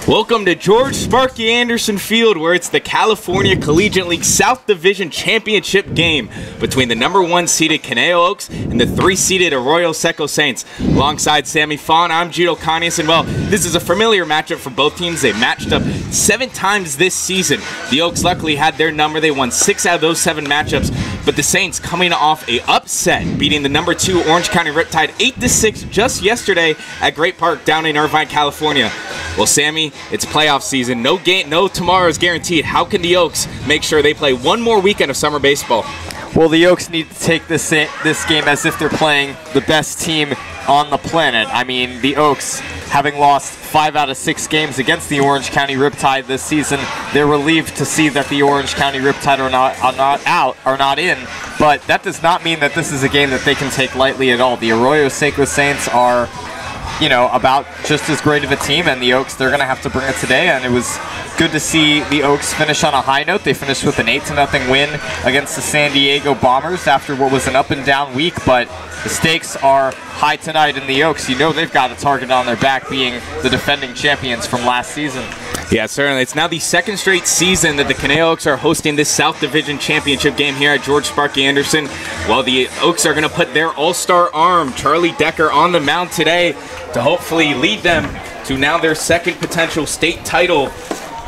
Welcome to George Sparky Anderson Field, where it's the California Collegiate League South Division Championship game between the #1 seeded Conejo Oaks and the 3 seeded Arroyo Seco Saints. Alongside Sammy Fawn, I'm Judo Conius, and well, this is a familiar matchup for both teams. They matched up 7 times this season. The Oaks luckily had their number. They won 6 out of those 7 matchups, but the Saints coming off a upset, beating the #2 Orange County Riptide 8-6 just yesterday at Great Park down in Irvine, California. Well, Sammy, it's playoff season. No tomorrow is guaranteed. How can the Oaks make sure they play one more weekend of summer baseball? Well, the Oaks need to take this game as if they're playing the best team on the planet. I mean, the Oaks, having lost 5 out of 6 games against the Orange County Riptide this season, they're relieved to see that the Orange County Riptide are not in. But that does not mean that this is a game that they can take lightly at all. The Arroyo Seco Saints are, you know, about just as great of a team, and the Oaks, they're going to have to bring it today, and it was good to see the Oaks finish on a high note. They finished with an 8-0 win against the San Diego Bombers after what was an up-and-down week, but the stakes are high tonight in the Oaks. You know they've got a target on their back, being the defending champions from last season. Yeah, certainly. It's now the 2nd straight season that the Conejo Oaks are hosting this South Division Championship game here at George Sparky Anderson. Well, the Oaks are going to put their all-star arm, Charlie Decker, on the mound today to hopefully lead them to now their 2nd potential state title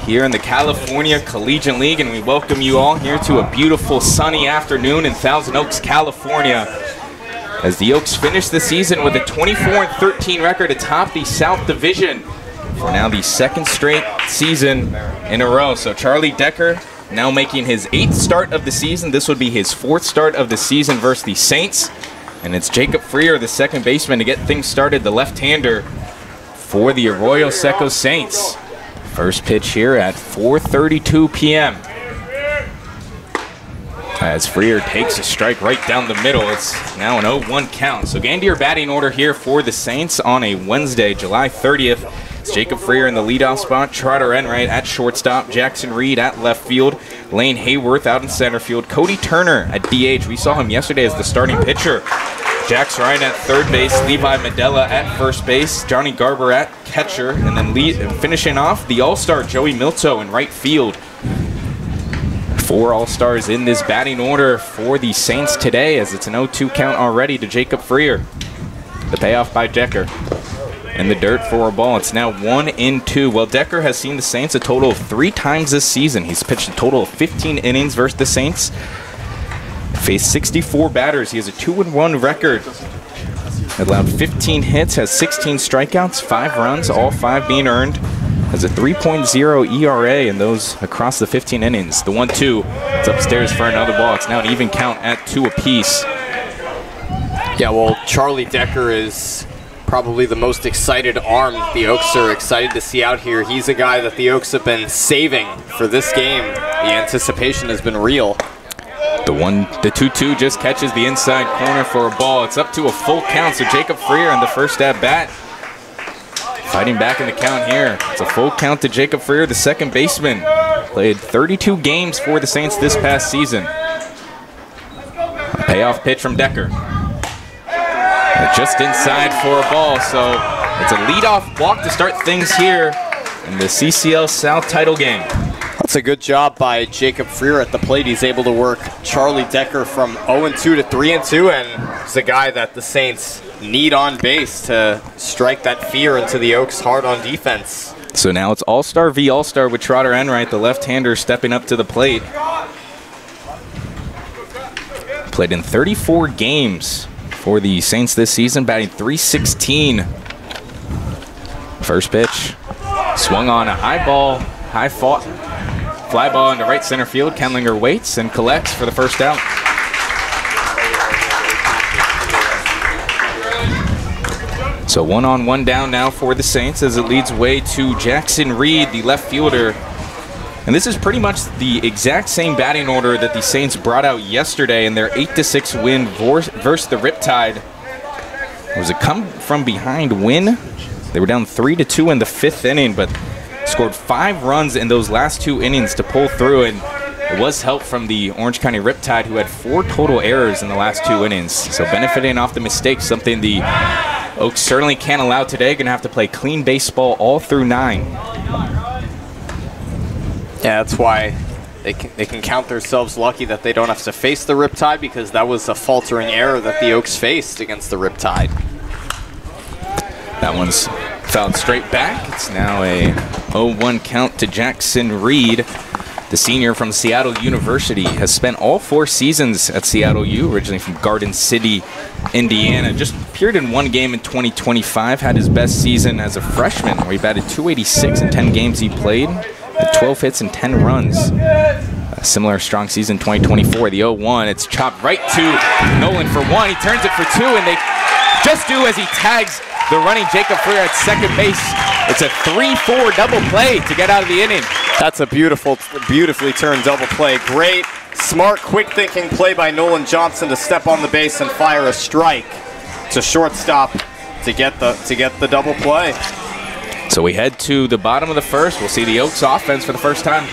here in the California Collegiate League. And we welcome you all here to a beautiful sunny afternoon in Thousand Oaks, California, as the Oaks finish the season with a 24-13 record atop the South Division for now the 2nd straight season in a row. So Charlie Decker now making his 8th start of the season. This would be his 4th start of the season versus the Saints. And it's Jacob Freer, the second baseman, to get things started, the left-hander for the Arroyo Seco Saints. First pitch here at 4:32 p.m. as Freer takes a strike right down the middle. It's now an 0-1 count. So getting to your batting order here for the Saints on a Wednesday, July 30th. It's Jacob Freer in the leadoff spot, Trotter Enright at shortstop, Jackson Reed at left field, Lane Hayworth out in center field, Cody Turner at DH. We saw him yesterday as the starting pitcher. Jax Ryan at third base, Levi Medella at first base, Johnny Garber at catcher, and then finishing off the all-star Joey Milto in right field. 4 all-stars in this batting order for the Saints today, as it's an 0-2 count already to Jacob Freer. The payoff by Decker. In the dirt for a ball. It's now 1-2. Well, Decker has seen the Saints a total of 3 times this season. He's pitched a total of 15 innings versus the Saints. Faced 64 batters. He has a 2-1 record. Allowed 15 hits, has 16 strikeouts, 5 runs, all 5 being earned. Has a 3.0 ERA in those across the 15 innings. The 1-2. It's upstairs for another ball. It's now an even count at 2 apiece. Yeah, well, Charlie Decker is probably the most excited arm the Oaks are excited to see out here. He's a guy that the Oaks have been saving for this game. The anticipation has been real. The 2-2 just catches the inside corner for a ball. It's up to a full count, so Jacob Freer on the first at bat, fighting back in the count here. It's a full count to Jacob Freer, the second baseman. Played 32 games for the Saints this past season. A payoff pitch from Decker. Just inside for a ball, so it's a leadoff walk to start things here in the CCL South title game. That's a good job by Jacob Freer at the plate. He's able to work Charlie Decker from 0-2 to 3-2, and he's a guy that the Saints need on base to strike that fear into the Oaks hard on defense. So now it's All-Star v. All-Star with Trotter Enright, the left-hander, stepping up to the plate. Played in 34 games for the Saints this season, batting .316. First pitch, swung on a high ball, fly ball into right center field. Kenlinger waits and collects for the first out. So 1-on-1 down now for the Saints as it leads way to Jackson Reed, the left fielder. And this is pretty much the exact same batting order that the Saints brought out yesterday in their 8-6 win versus the Riptide. It was a come-from-behind win. They were down 3-2 in the 5th inning, but scored 5 runs in those last 2 innings to pull through, and it was help from the Orange County Riptide, who had 4 total errors in the last 2 innings. So benefiting off the mistakes, something the Oaks certainly can't allow today. Going to have to play clean baseball all through 9. Yeah, that's why they can count themselves lucky that they don't have to face the Riptide, because that was a faltering error that the Oaks faced against the Riptide. That one's fouled straight back. It's now a 0-1 count to Jackson Reed. The senior from Seattle University has spent all 4 seasons at Seattle U, originally from Garden City, Indiana. Just appeared in 1 game in 2025, had his best season as a freshman, where he batted .286 in 10 games he played, had 12 hits and 10 runs. A similar strong season 2024, the 0-1. It's chopped right to Nolan for 1. He turns it for 2, and they just do as he tags the running Jacob Freer at second base. It's a 3-4 double play to get out of the inning. That's a beautifully turned double play. Great, smart, quick-thinking play by Nolan Johnson to step on the base and fire a strike to shortstop to get the double play. So we head to the bottom of the first. We'll see the Oaks offense for the first time.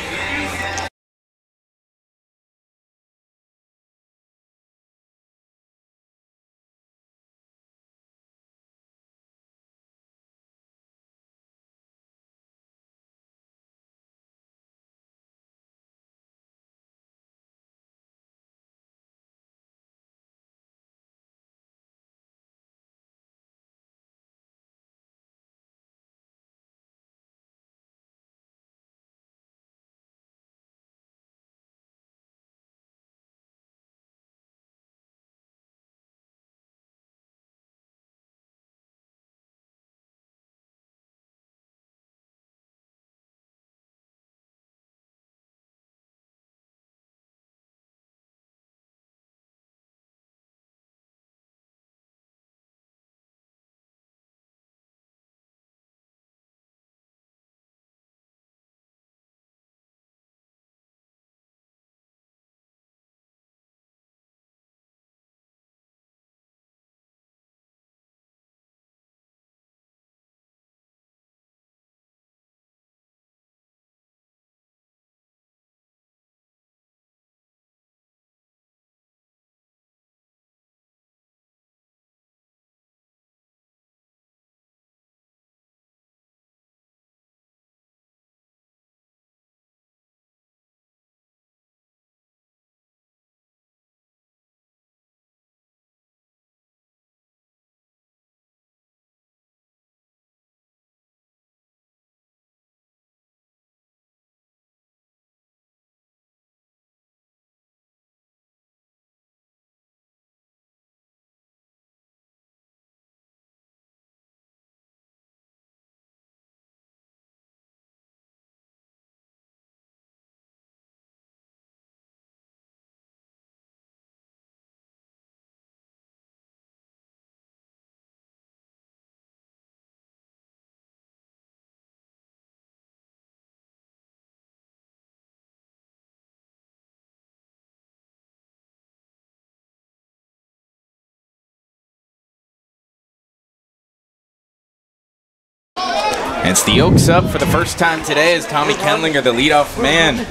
It's the Oaks up for the first time today as Tommy Kendlinger, the leadoff man,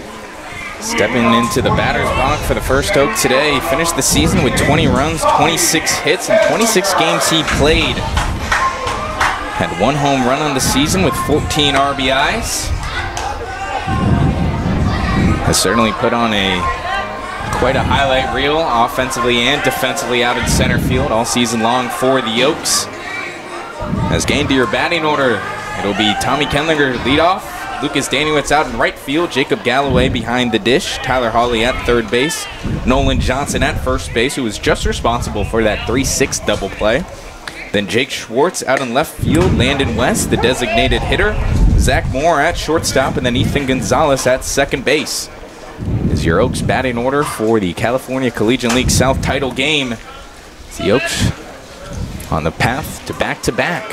stepping into the batter's box for the first Oak today. He finished the season with 20 runs, 26 hits, and 26 games he played. Had 1 home run on the season with 14 RBIs. Has certainly put on quite a highlight reel offensively and defensively out in center field all season long for the Oaks. As gained to your batting order, it'll be Tommy Kendlinger leadoff, Lucas Daniewicz out in right field, Jacob Galloway behind the dish, Tyler Hawley at third base, Nolan Johnson at first base, who was just responsible for that 3-6 double play. Then Jake Schwartz out in left field, Landon West, the designated hitter, Zach Moore at shortstop, and then Ethan Gonzalez at second base. Is your Oaks batting order for the California Collegiate League South title game. It's the Oaks on the path to back-to-back.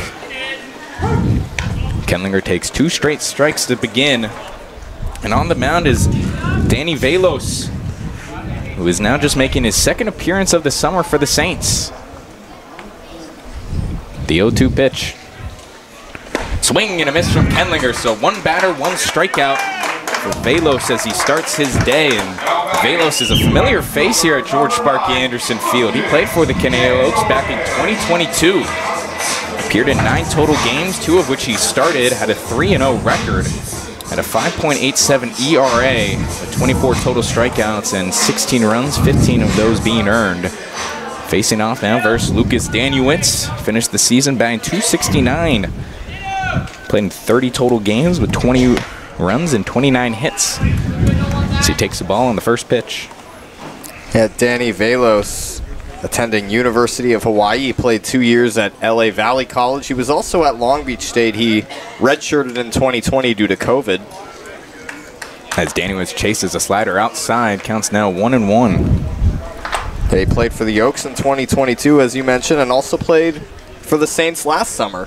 Kendlinger takes 2 straight strikes to begin. And on the mound is Danny Velos, who is now just making his 2nd appearance of the summer for the Saints. The 0-2 pitch. Swing and a miss from Kendlinger, so 1 batter, 1 strikeout for Velos as he starts his day. And Velos is a familiar face here at George Sparky Anderson Field. He played for the Caneo Oaks back in 2022. Appeared in 9 total games, 2 of which he started, had a 3-0 record, had a 5.87 ERA, with 24 total strikeouts and 16 runs, 15 of those being earned. Facing off now versus Lucas Daniewicz, finished the season batting .269. Played in 30 total games with 20 runs and 29 hits. So he takes the ball on the first pitch. Yeah, Danny Velos, attending University of Hawaii. He played 2 years at LA Valley College. He was also at Long Beach State. He redshirted in 2020 due to COVID. As Daniewicz chases a slider outside, counts now 1-1. He played for the Oaks in 2022, as you mentioned, and also played for the Saints last summer.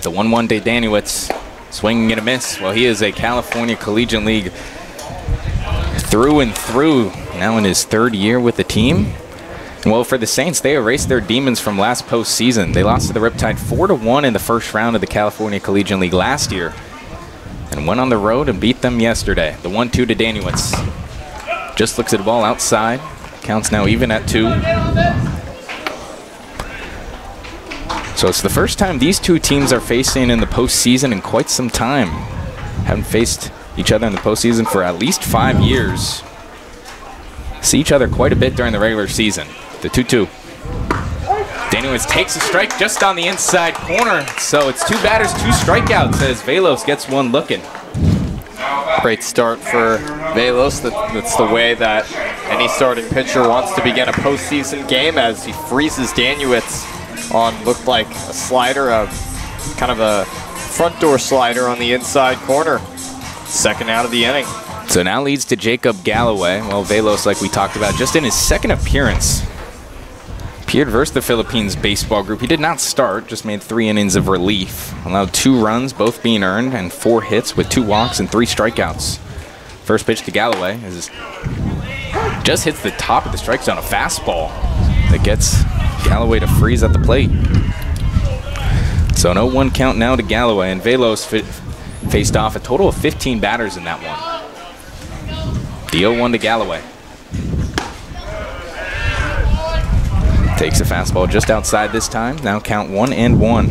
The 1-1 to Daniewicz, swinging and a miss. Well, he is a California Collegiate League through and through, now in his 3rd year with the team. And well, for the Saints, they erased their demons from last postseason. They lost to the Riptide 4-1 in the first round of the California Collegiate League last year, and went on the road and beat them yesterday. The 1-2 to Daniewicz. Just looks at the ball outside. Counts now even at 2. So it's the first time these two teams are facing in the postseason in quite some time. Haven't faced each other in the postseason for at least 5 years. See each other quite a bit during the regular season. The 2-2. Daniewicz takes a strike just on the inside corner. So it's 2 batters, 2 strikeouts as Velos gets one looking. Great start for Velos. That's the way that any starting pitcher wants to begin a postseason game, as he freezes Daniewicz on looked like a slider, kind of a front door slider on the inside corner. Second out of the inning. So now leads to Jacob Galloway. Well, Velos, like we talked about, just in his 2nd appearance, appeared versus the Philippines baseball group. He did not start, just made 3 innings of relief. Allowed 2 runs, both being earned, and 4 hits with 2 walks and 3 strikeouts. First pitch to Galloway is just hits the top of the strike zone, a fastball that gets Galloway to freeze at the plate. So an 0-1 count now to Galloway, and Velos faced off a total of 15 batters in that one. The 0-1 to Galloway. Takes a fastball just outside this time. Now count 1-1.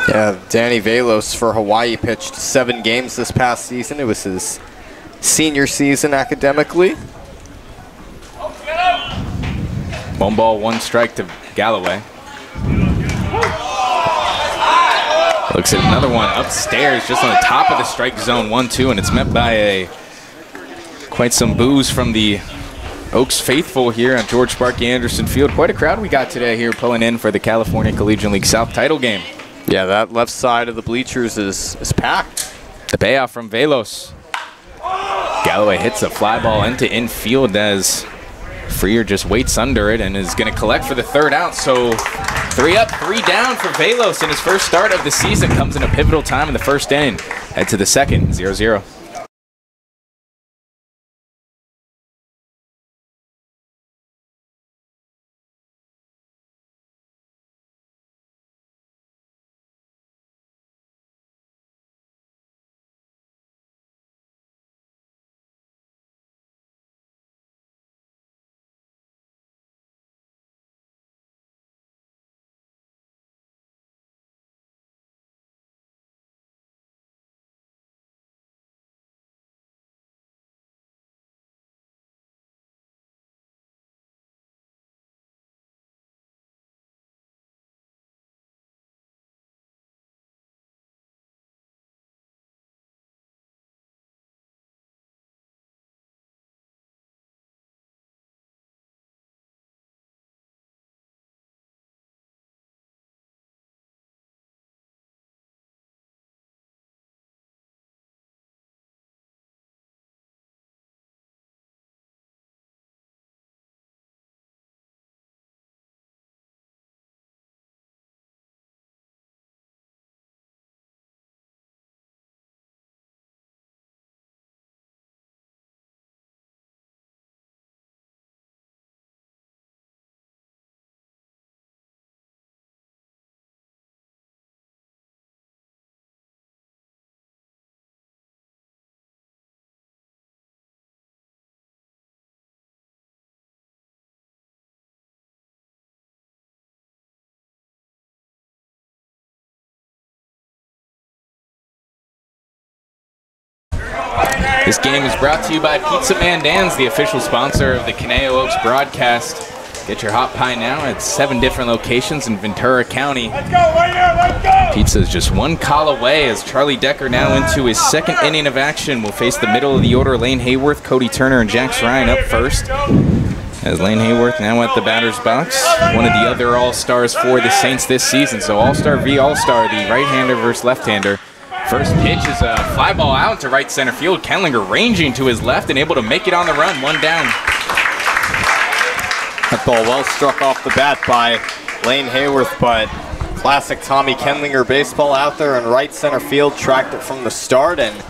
Yeah, Danny Velos for Hawaii pitched 7 games this past season. It was his senior season academically. 1 ball, 1 strike to Galloway. Looks at another one upstairs, just on the top of the strike zone, 1-2, and it's met by quite some boos from the Oaks faithful here at George Sparky Anderson Field. Quite a crowd we got today here pulling in for the California Collegiate League South title game. Yeah, that left side of the bleachers is packed. The payoff from Velos. Galloway hits a fly ball into infield as Freer just waits under it and is going to collect for the 3rd out. So 3 up, 3 down for Velos in his first start of the season. Comes in a pivotal time in the 1st inning. Head to the 2nd, 0-0. This game is brought to you by Pizza Man Dan's, the official sponsor of the Conejo Oaks broadcast. Get your hot pie now at 7 different locations in Ventura County. Let's go, Rainier, let's go! Pizza is just one call away as Charlie Decker now into his second inning of action will face the middle of the order, Lane Hayworth, Cody Turner, and Jax Ryan up first. As Lane Hayworth now at the batter's box, one of the other all-stars for the Saints this season. So all-star v all-star, the right-hander versus left-hander. First pitch is a fly ball out to right center field. Kenlinger ranging to his left and able to make it on the run, 1 down. That ball well struck off the bat by Lane Hayworth, but classic Tommy Kenlinger baseball out there in right center field. Tracked it from the start and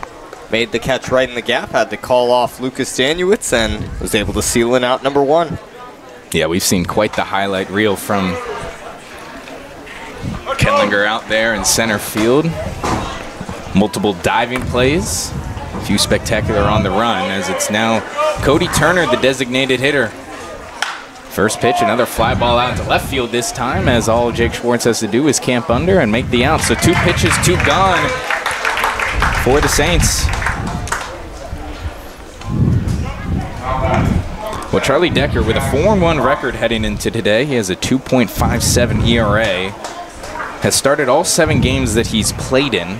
made the catch right in the gap. Had to call off Lucas Danuitz and was able to seal in out number 1. Yeah, we've seen quite the highlight reel from Kenlinger out there in center field. Multiple diving plays, a few spectacular on the run as it's now Cody Turner, the designated hitter. First pitch, another fly ball out to left field this time as all Jake Schwartz has to do is camp under and make the out. So 2 pitches, 2 gone for the Saints. Well, Charlie Decker with a 4-1 record heading into today. He has a 2.57 ERA. Has started all 7 games that he's played in.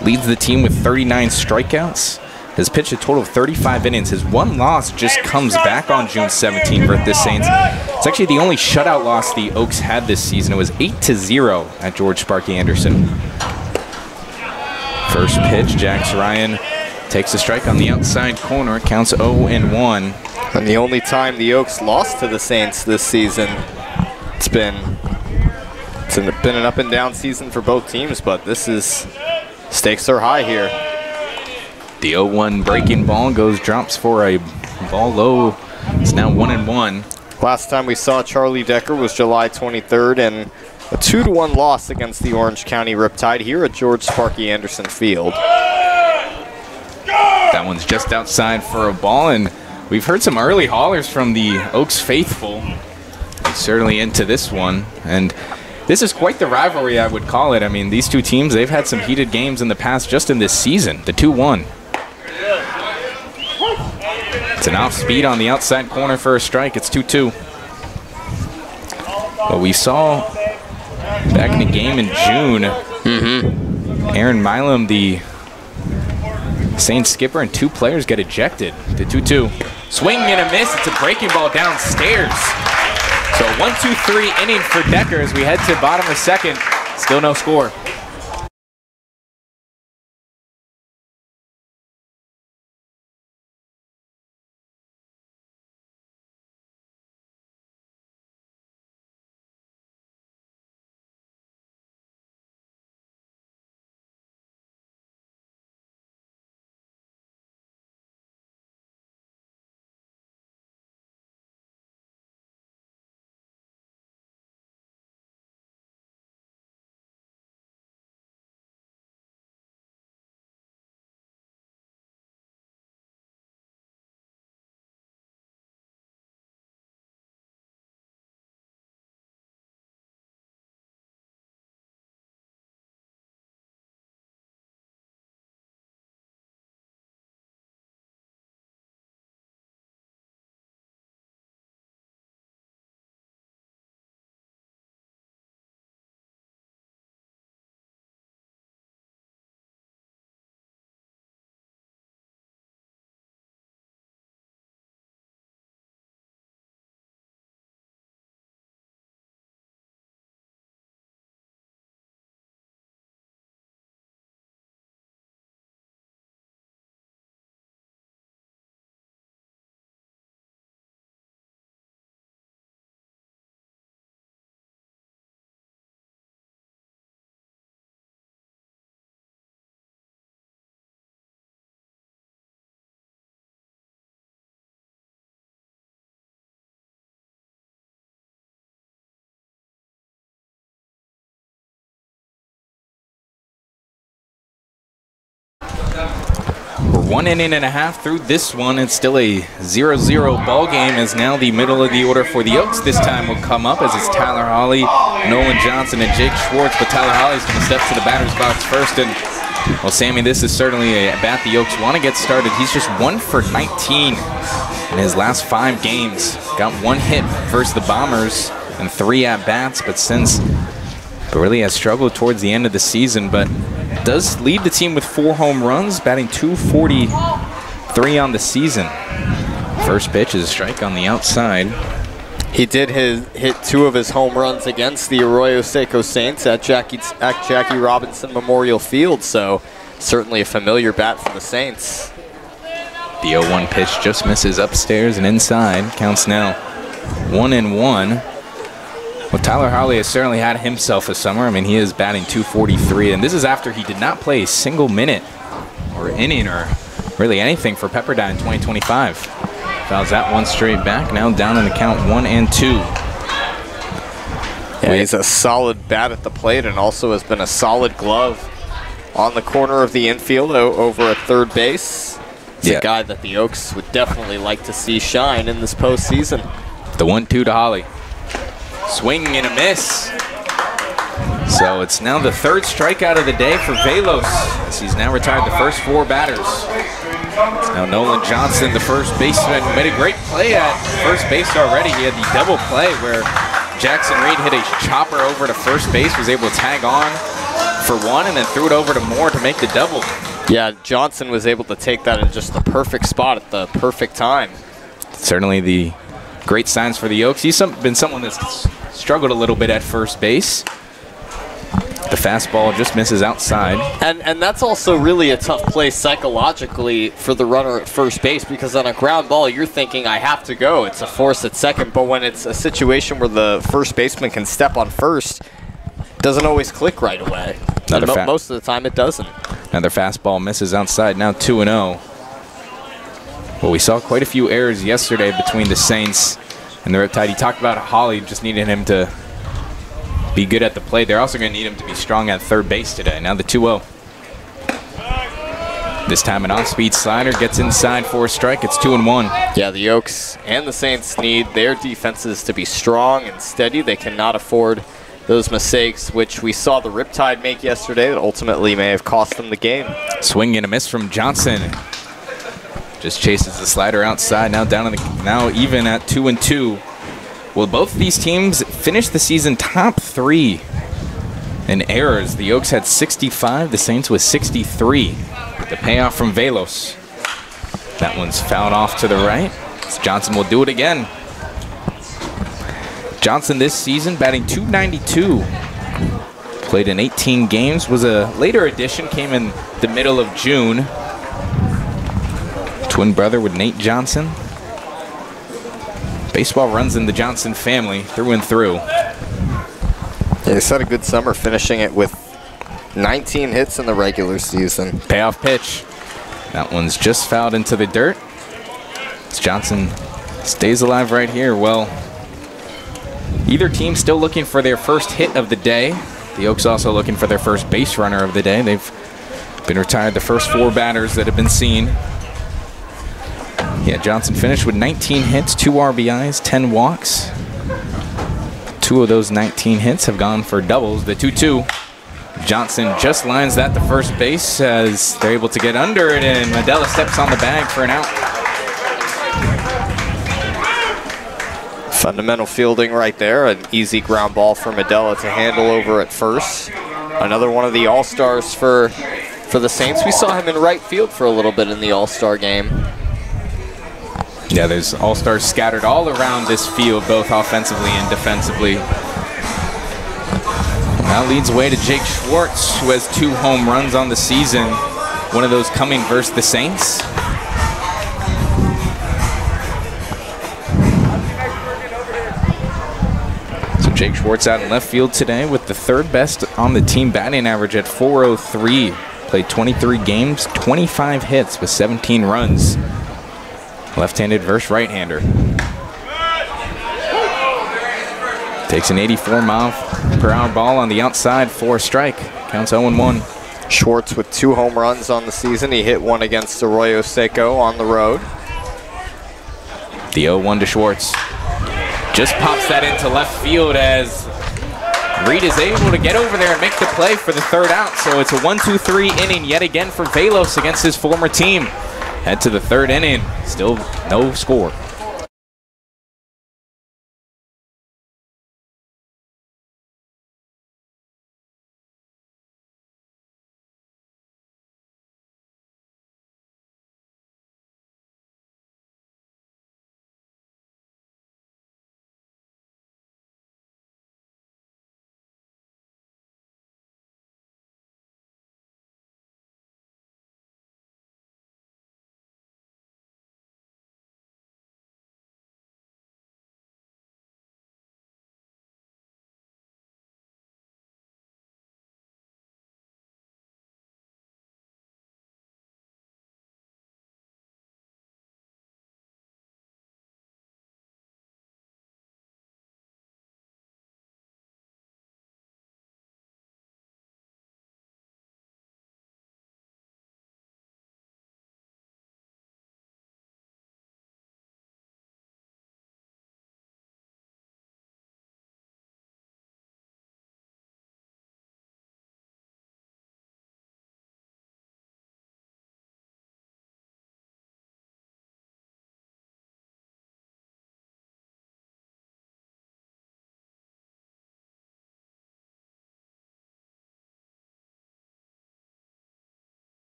Leads the team with 39 strikeouts. Has pitched a total of 35 innings. His 1 loss just comes back on June 17th for the Saints. It's actually the only shutout loss the Oaks had this season. It was 8-0 at George Sparky Anderson. First pitch, Jax Ryan takes a strike on the outside corner. It counts 0-1. And the only time the Oaks lost to the Saints this season, it's been an up and down season for both teams, but stakes are high here. The 0-1 breaking ball drops for a ball low. It's now 1-1. Last time we saw Charlie Decker was July 23rd and a 2-1 loss against the Orange County Riptide here at George Sparky Anderson Field. That one's just outside for a ball, and we've heard some early haulers from the Oaks faithful. They're certainly into this one, and this is quite the rivalry, I would call it. I mean, these 2 teams, they've had some heated games in the past just in this season. The 2-1. It's an off speed on the outside corner for a strike. It's 2-2. But we saw back in the game in June, Aaron Milam, the Saints skipper, and 2 players get ejected. The 2-2. Swing and a miss. It's a breaking ball downstairs. So 1-2-3 inning for Decker as we head to bottom of 2nd. Still no score. We're 1.5 innings through this one. It's still a 0-0 ball game as now the middle of the order for the Oaks this time will come up as it's Tyler Hawley, Nolan Johnson, and Jake Schwartz. But Tyler Hawley's going to step to the batter's box first, and Well, Sammy, this is certainly a bat the Oaks want to get started. He's just 1 for 19 in his last 5 games. Got 1 hit versus the Bombers and 3 at-bats, but really has struggled towards the end of the season, but does lead the team with 4 home runs, batting .243 on the season. First pitch is a strike on the outside. He did hit 2 of his home runs against the Arroyo Seco Saints at Jackie Robinson Memorial Field, so certainly a familiar bat for the Saints. The 0-1 pitch just misses upstairs and inside. Counts now 1-1. Well, Tyler Harley has certainly had himself a summer. I mean, he is batting .243, and this is after he did not play a single minute or inning or really anything for Pepperdine in 2025. Fouls that one straight back, now down in the count 1-2. Yeah, he's a solid bat at the plate and also has been a solid glove on the corner of the infield over at third base. He's a guy that the Oaks would definitely like to see shine in this postseason. The 1-2 to Holly. Swing and a miss. So it's now the 3rd strikeout of the day for Velos, as he's now retired the first 4 batters. Now Nolan Johnson, the first baseman, made a great play at first base already. He had the double play where Jackson Reed hit a chopper over to first base, was able to tag on for 1, and then threw it over to Moore to make the double. Yeah, Johnson was able to take that in just the perfect spot at the perfect time. Certainly the great signs for the Oaks. He's been someone that's struggled a little bit at first base. The fastball just misses outside. And that's also really a tough play psychologically for the runner at first base, because on a ground ball, you're thinking, I have to go. It's a force at second. But when it's a situation where the first baseman can step on first, it doesn't always click right away. Most of the time, it doesn't. Another fastball misses outside, now 2-0. Well, we saw quite a few errors yesterday between the Saints and the Riptide. He talked about Holly just needing him to be good at the plate. They're also going to need him to be strong at third base today. Now the 2-0. This time an off-speed slider gets inside for a strike. It's 2-1. Yeah, the Oaks and the Saints need their defenses to be strong and steady. They cannot afford those mistakes, which we saw the Riptide make yesterday, that ultimately may have cost them the game. Swing and a miss from Johnson. Just chases the slider outside. Now down in the, now even at 2-2. Well, both of these teams finished the season top 3 in errors. The Oaks had 65. The Saints with 63. The payoff from Velos. That one's fouled off to the right. Johnson will do it again. Johnson this season batting .292. Played in 18 games. Was a later addition. Came in the middle of June. Twin brother with Nate Johnson. Baseball runs in the Johnson family through and through. Yeah, he's had a good summer, finishing it with 19 hits in the regular season. Payoff pitch. That one's just fouled into the dirt. As Johnson stays alive right here. Well, either team still looking for their first hit of the day. The Oaks also looking for their first base runner of the day. They've been retired the first 4 batters that have been seen. Yeah, Johnson finished with 19 hits, 2 RBIs, 10 walks. 2 of those 19 hits have gone for doubles. The 2-2. Johnson just lines that to first base as they're able to get under it, and Medella steps on the bag for an out. Fundamental fielding right there. An easy ground ball for Medella to handle over at first. Another one of the All-Stars for the Saints. We saw him in right field for a little bit in the All-Star game. Yeah, there's All-Stars scattered all around this field, both offensively and defensively. Now leads away to Jake Schwartz, who has 2 home runs on the season. One of those coming versus the Saints. So Jake Schwartz out in left field today with the 3rd best on the team batting average at .403. Played 23 games, 25 hits with 17 runs. Left-handed versus right-hander. Takes an 84-mile-per-hour ball on the outside for a strike. Counts 0-1. Schwartz with 2 home runs on the season. He hit 1 against Arroyo Seco on the road. The 0-1 to Schwartz. Just pops that into left field as Reed is able to get over there and make the play for the third out. So it's a 1-2-3 inning yet again for Velos against his former team. Head to the third inning, still no score.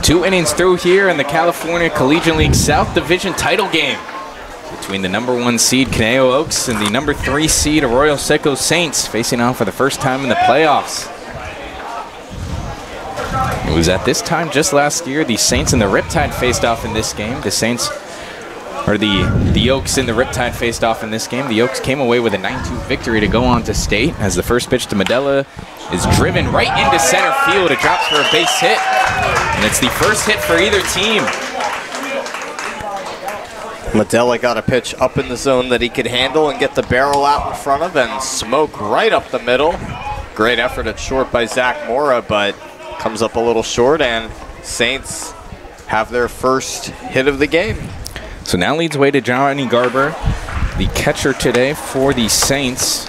Two innings through here in the California Collegiate League South Division title game between the #1 seed Conejo Oaks and the #3 seed Arroyo Seco Saints, facing off for the first time in the playoffs. It was at this time just last year the Saints and the Riptide faced off in this game. The Oaks and the Riptide faced off in this game. The Oaks came away with a 9-2 victory to go on to state, as the first pitch to Medella is driven right into center field. It drops for a base hit, and it's the first hit for either team. Medella got a pitch up in the zone that he could handle and get the barrel out in front of, and smoke right up the middle. Great effort at short by Zach Mora, but comes up a little short, and Saints have their first hit of the game. So now leads way to Johnny Garber, the catcher today for the Saints.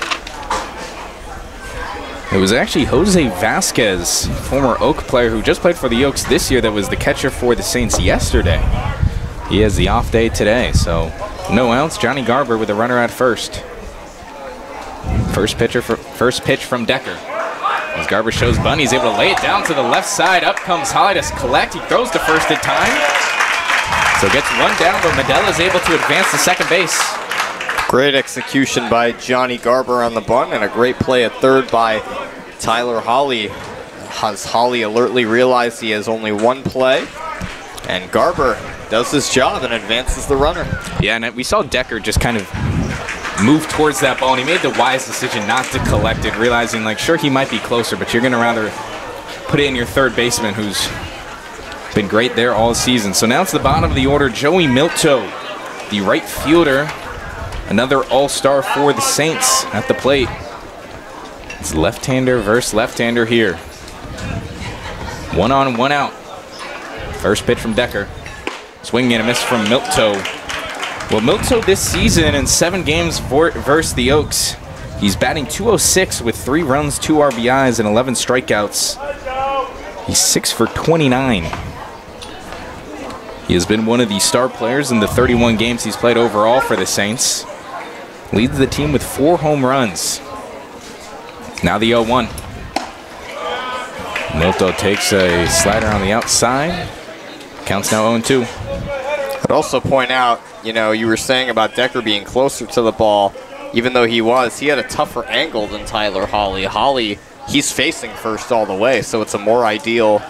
It was actually Jose Vasquez, former Oak player who just played for the Oaks this year, that was the catcher for the Saints yesterday. He has the off day today, so no outs. Johnny Garber with a runner at first. First pitch from Decker. As Garber shows Bunny, he's able to lay it down to the left side. Up comes Holly to collect. He throws to first in time. So gets one down, but Medella is able to advance to second base. Great execution by Johnny Garber on the bunt, and a great play at third by Tyler Holly. Has Holly alertly realized he has only one play, and Garber does his job and advances the runner. Yeah, and we saw Decker just kind of move towards that ball, and he made the wise decision not to collect it, realizing, like, sure, he might be closer, but you're going to rather put it in your third baseman, who's been great there all season. So now it's the bottom of the order, Joey Milto, the right fielder, another all-star for the Saints at the plate. It's left-hander versus left-hander here. 1 on, 1 out. First pitch from Decker. Swing and a miss from Milto. Well, Milto this season in 7 games versus the Oaks, he's batting .206 with 3 runs, 2 RBIs, and 11 strikeouts. He's 6 for 29. He has been one of the star players in the 31 games he's played overall for the Saints. Leads the team with 4 home runs. Now the 0-1. Milto takes a slider on the outside. Counts now 0-2. I'd also point out, you know, you were saying about Decker being closer to the ball. Even though he had a tougher angle than Tyler Holly. Holly, he's facing first all the way, so it's a more ideal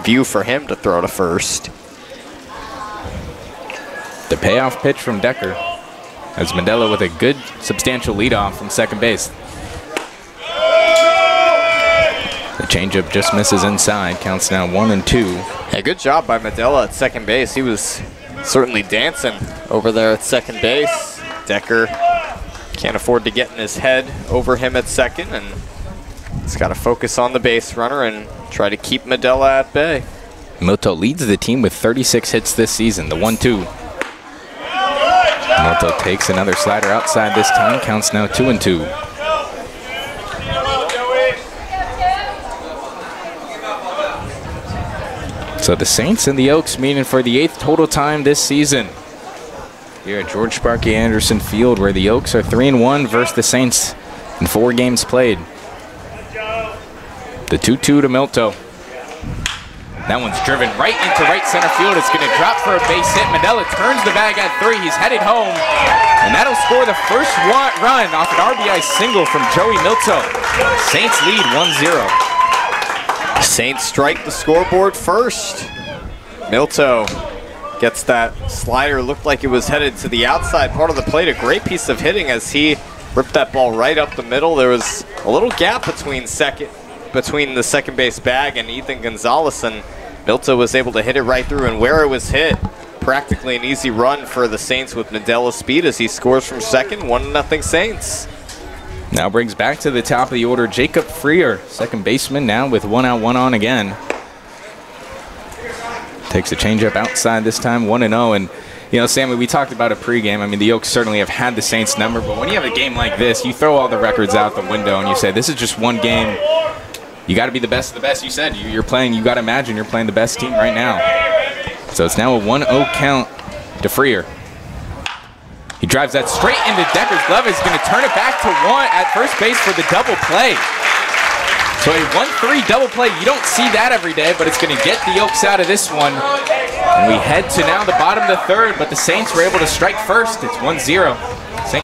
view for him to throw to first. The payoff pitch from Decker, as Medella with a good, substantial leadoff from second base. The changeup just misses inside. Counts now 1-2. Hey, good job by Medella at second base. He was certainly dancing over there at second base. Decker can't afford to get in his head over him at second, and he's got to focus on the base runner and try to keep Medella at bay. Milto leads the team with 36 hits this season. The 1-2. Milto takes another slider outside this time. Counts now 2-2. So the Saints and the Oaks meeting for the 8th total time this season here at George Sparky Anderson Field, where the Oaks are 3-1 versus the Saints in 4 games played. The 2-2 to Milto. That one's driven right into right center field. It's going to drop for a base hit. Mandela turns the bag at 3. He's headed home. And that'll score the first run off an RBI single from Joey Milto. Saints lead 1-0. Saints strike the scoreboard first. Milto gets that slider. Looked like it was headed to the outside part of the plate. A great piece of hitting as he ripped that ball right up the middle. There was a little gap between the second base bag and Ethan Gonzalez, and Milto was able to hit it right through, and where it was hit, practically an easy run for the Saints with Mandela's speed as he scores from second. 1-0 Saints. Now brings back to the top of the order Jacob Freer, second baseman, now with 1 out, 1 on again. Takes a changeup outside this time, 1-0. And you know, Sammy, we talked about a pregame. I mean, the Oaks certainly have had the Saints number, but when you have a game like this, you throw all the records out the window and you say, this is just one game. You got to be the best of the best. You said you're playing, you got to imagine you're playing the best team right now. So it's now a 1-0 count to Freer. He drives that straight into Decker's glove. He's going to turn it back to 1 at first base for the double play. So a 1-3 double play. You don't see that every day, but it's going to get the Oaks out of this one. And we head to now the bottom of the 3rd, but the Saints were able to strike first. It's 1-0. Saints.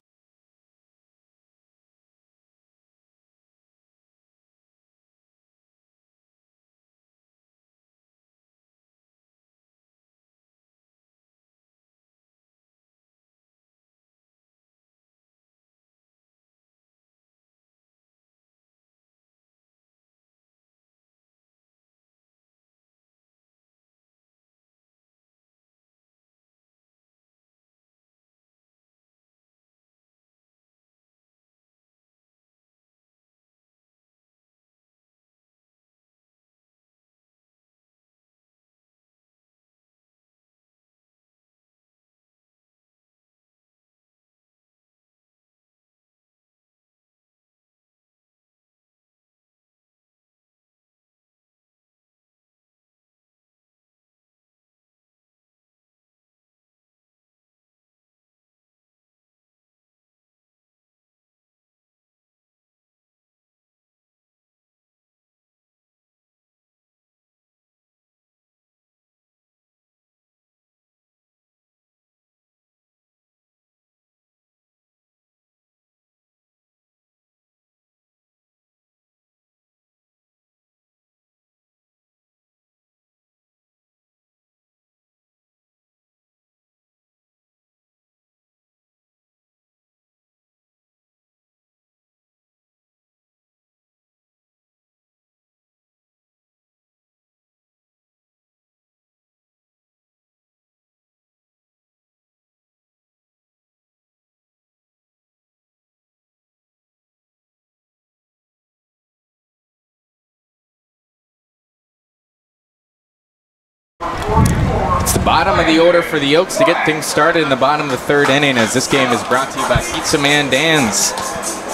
It's the bottom of the order for the Oaks to get things started in the bottom of the 3rd inning, as this game is brought to you by Pizza Man Dan's.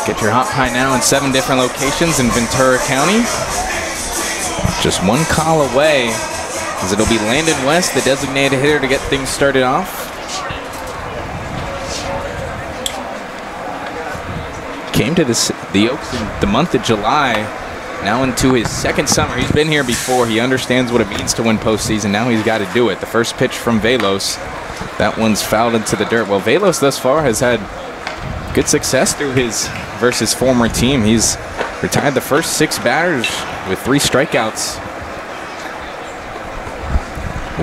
Get your hot pie now in 7 different locations in Ventura County. Just one call away, as it'll be Landon West, the designated hitter, to get things started off. Came to the Oaks in the month of July. Now into his 2nd summer. He's been here before. He understands what it means to win postseason. Now he's got to do it. The first pitch from Velos. That one's fouled into the dirt. Well, Velos thus far has had good success through his versus former team. He's retired the first 6 batters with 3 strikeouts.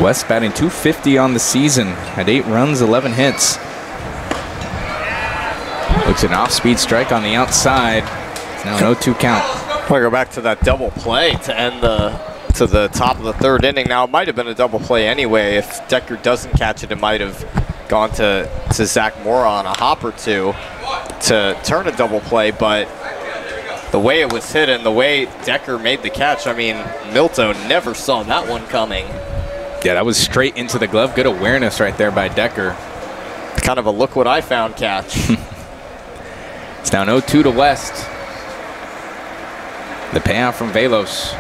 West batting .250 on the season. Had 8 runs, 11 hits. Looks at an off-speed strike on the outside. It's now an 0-2 count. I want to go back to that double play to end to the top of the 3rd inning. Now, it might have been a double play anyway. If Decker doesn't catch it, it might have gone to Zach Moore on a hop or 2 to turn a double play. But the way it was hit and the way Decker made the catch, I mean, Milto never saw that one coming. Yeah, that was straight into the glove. Good awareness right there by Decker. kind of a look what I found catch. It's now 0-2 to West. The payoff from Velos.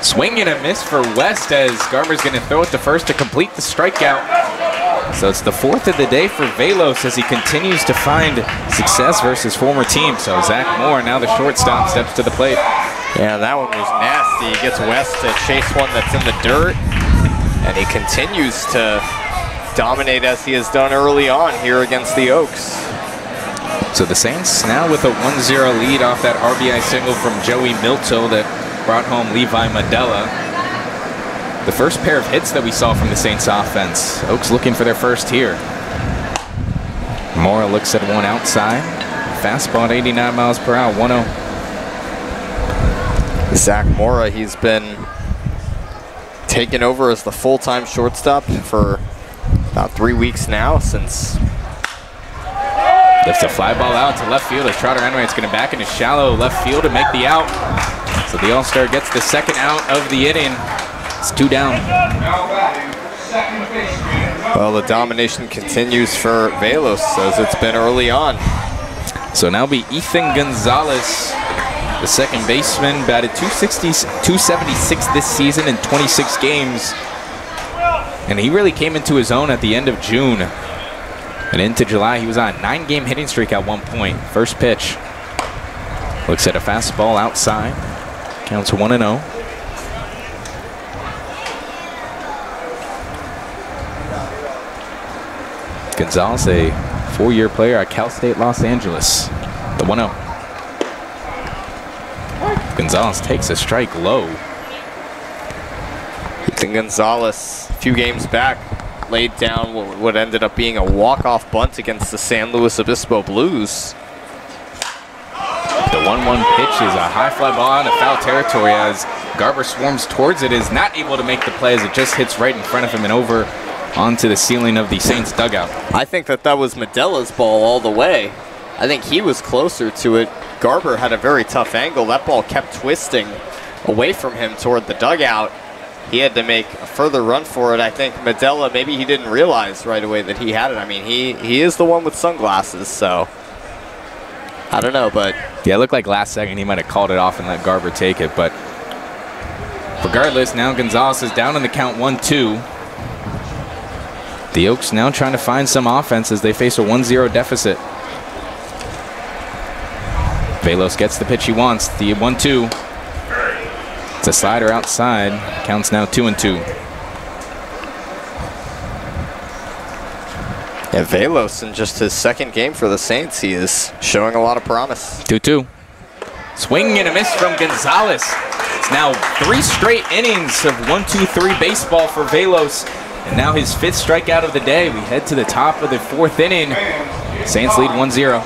Swing and a miss for West as Garber's going to throw it to first to complete the strikeout. So it's the 4th of the day for Velos as he continues to find success versus former team. So Zach Moore, now the shortstop, steps to the plate. Yeah, that one was nasty. He gets West to chase one that's in the dirt, and he continues to dominate as he has done early on here against the Oaks. So the Saints now with a 1-0 lead off that RBI single from Joey Milto that brought home Levi Medella. The first pair of hits that we saw from the Saints offense. Oaks looking for their first here. Mora looks at one outside. Fastball at 89 miles per hour, 1-0. Zach Mora, he's been taken over as the full-time shortstop for about 3 weeks now since. Lifts a fly ball out to left field as Trotter Enright's going to back into shallow left field to make the out. So the All-Star gets the second out of the inning. It's 2 down. Well, the domination continues for Velos as it's been early on. So now be Ethan Gonzalez, the second baseman, batted 276 this season in 26 games. And he really came into his own at the end of June. And into July, he was on a 9-game hitting streak at one point. First pitch. Looks at a fastball outside. Counts 1-0. Gonzalez, a 4-year player at Cal State Los Angeles. The 1-0. Gonzalez takes a strike low. Ethan Gonzalez, a few games back, laid down what ended up being a walk-off bunt against the San Luis Obispo Blues. The 1-1 pitch is a high fly ball into foul territory as Garber swarms towards it, is not able to make the play as it just hits right in front of him and over onto the ceiling of the Saints dugout. I think that was Medella's ball all the way. I think he was closer to it. Garber had a very tough angle. That ball kept twisting away from him toward the dugout. He had to make a further run for it. I think Medella, maybe he didn't realize right away that he had it. I mean, he is the one with sunglasses, so I don't know, but yeah, it looked like last second he might have called it off and let Garber take it, but regardless, now Gonzalez is down in the count 1-2. The Oaks now trying to find some offense as they face a 1-0 deficit. Velos gets the pitch he wants, the 1-2. It's a slider outside, counts now 2-2. Yeah, Velos in just his second game for the Saints, he is showing a lot of promise. 2-2. Swing and a miss from Gonzalez. It's now 3 straight innings of 1-2-3 baseball for Velos. And now his 5th strikeout of the day. We head to the top of the 4th inning. Saints lead 1-0.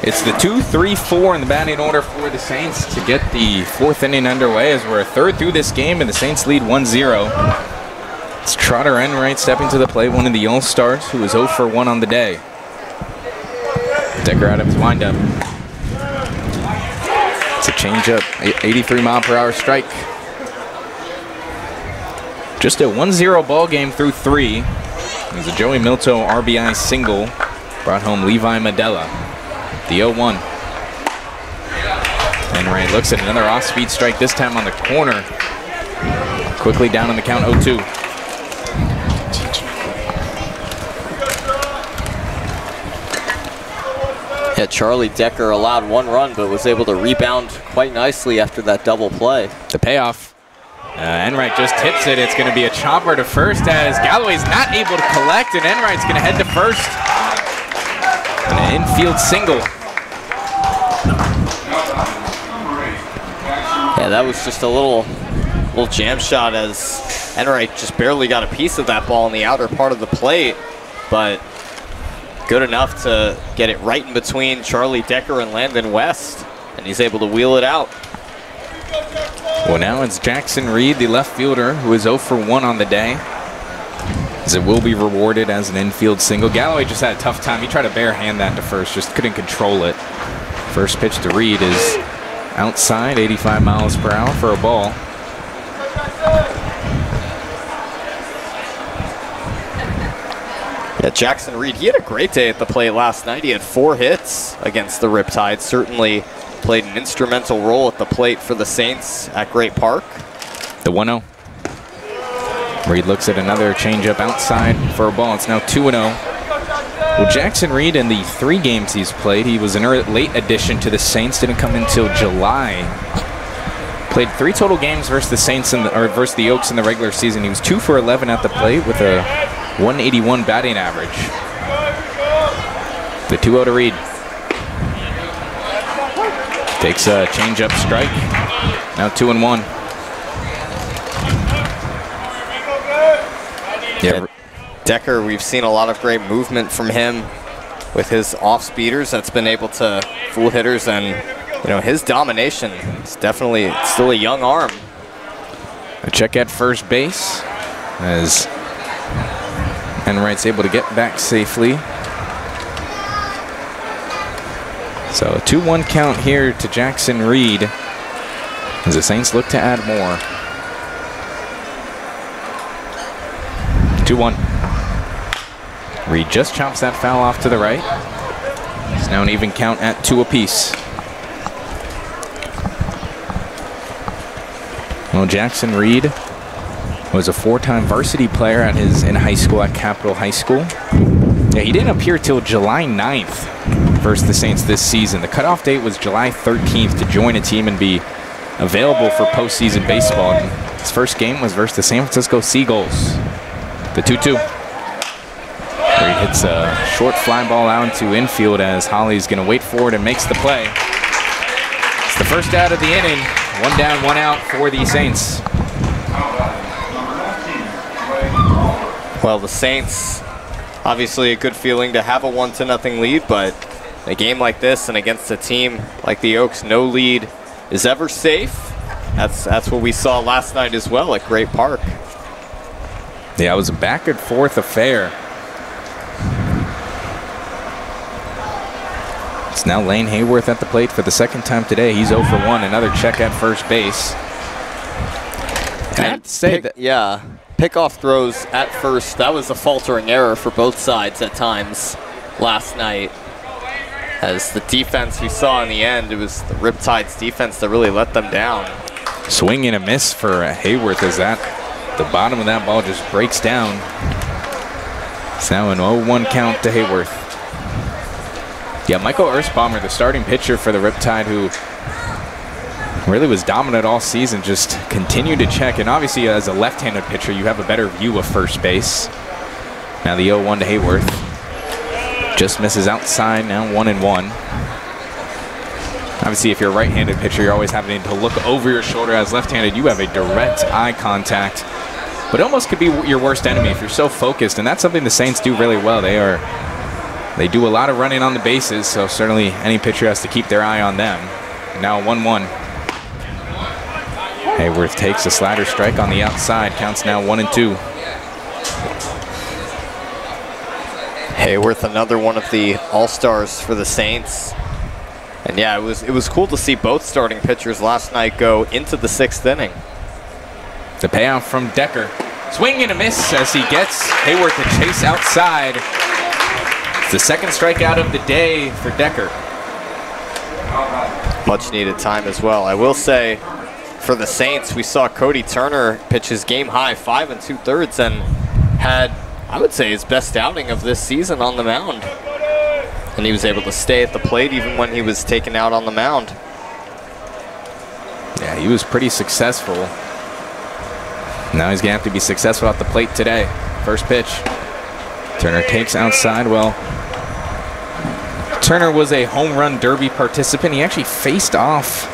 It's the 2-3-4 in the batting order for the Saints to get the 4th inning underway as we're a third through this game and the Saints lead 1-0. It's Trotter Enright stepping to the plate, one of the All-Stars who is 0 for 1 on the day. Decker out of his windup. It's a changeup, 83-mile-per-hour strike. Just a 1-0 ball game through 3. There's a Joey Milto RBI single. Brought home Levi Medella. The 0-1. Enright looks at another off-speed strike, this time on the corner. Quickly down on the count, 0-2. Yeah, Charlie Decker allowed 1 run, but was able to rebound quite nicely after that double play. The payoff. Enright just tips it. It's going to be a chopper to first as Galloway's not able to collect, and Enright's going to head to first. An infield single. Yeah, that was just a little jam shot as Enright just barely got a piece of that ball in the outer part of the plate, but good enough to get it right in between Charlie Decker and Landon West, and he's able to wheel it out. Well, now it's Jackson Reed, the left fielder, who is 0 for 1 on the day, as it will be rewarded as an infield single. Galloway just had a tough time. He tried to barehand that to first, just couldn't control it. First pitch to Reed is outside, 85 miles per hour for a ball. Yeah, Jackson Reed, he had a great day at the plate last night. He had 4 hits against the Riptide. Certainly played an instrumental role at the plate for the Saints at Great Park. The 1-0. Reed looks at another changeup outside for a ball. It's now 2-0. Well, Jackson Reed, in the 3 games he's played, he was an late addition to the Saints. Didn't come until July. Played 3 total games versus the Saints or versus the Oaks in the regular season. He was 2 for 11 at the plate with a 181 batting average. The 2-0 to Reed. Takes a changeup strike. Now 2-1. Yeah, Decker, we've seen a lot of great movement from him with his off-speeders that's been able to fool hitters, and you know, his domination is definitely still a young arm. A check at first base as Enright's able to get back safely. So a 2-1 count here to Jackson Reed as the Saints look to add more. 2-1. Reed just chops that foul off to the right. It's now an even count at 2 apiece. Well, Jackson Reed was a 4-time varsity player in high school at Capitol High School. Yeah, he didn't appear till July 9th versus the Saints this season. The cutoff date was July 13th to join a team and be available for postseason baseball. And his first game was versus the San Francisco Seagulls. The 2-2. Reed hits a short fly ball out into infield as Holly's going to wait for it and makes the play. It's the first out of the inning. 1 down, 1 out for the Saints. Well, the Saints, obviously a good feeling to have a 1-0 lead, but a game like this and against a team like the Oaks, no lead is ever safe. That's what we saw last night as well at Great Park. Yeah, it was a back and forth affair. It's now Lane Hayworth at the plate for the 2nd time today. He's 0 for 1, another check at first base. And I have to say that, yeah, pickoff throws at first, that was a faltering error for both sides at times last night. As the defense we saw in the end, it was the Riptide's defense that really let them down. Swing and a miss for Hayworth as the bottom of that ball just breaks down. It's now an 0-1 count to Hayworth. Yeah, Michael Ersbaumer, the starting pitcher for the Riptide, who really was dominant all season, just continued to check. And obviously, as a left-handed pitcher, you have a better view of first base. Now the 0-1 to Hayworth. Just misses outside, now 1-1. Obviously, if you're a right-handed pitcher, you're always having to look over your shoulder. As left-handed, you have a direct eye contact. But it almost could be your worst enemy if you're so focused, and that's something the Saints do really well. They are They do a lot of running on the bases, so certainly any pitcher has to keep their eye on them. Now 1-1. Hayworth takes a slider strike on the outside. Counts now 1-2. Hayworth, another one of the all-stars for the Saints. And yeah, it was cool to see both starting pitchers last night go into the 6th inning. The payoff from Decker. Swing and a miss as he gets Hayworth to chase outside. It's the second strikeout of the day for Decker. Much needed time as well. I will say, for the Saints, we saw Cody Turner pitch his game high 5 2/3 and had, I would say, his best outing of this season on the mound. And he was able to stay at the plate even when he was taken out on the mound. Yeah, he was pretty successful. Now he's going to have to be successful at the plate today. First pitch. Turner takes outside. Well, Turner was a home run derby participant. He actually faced off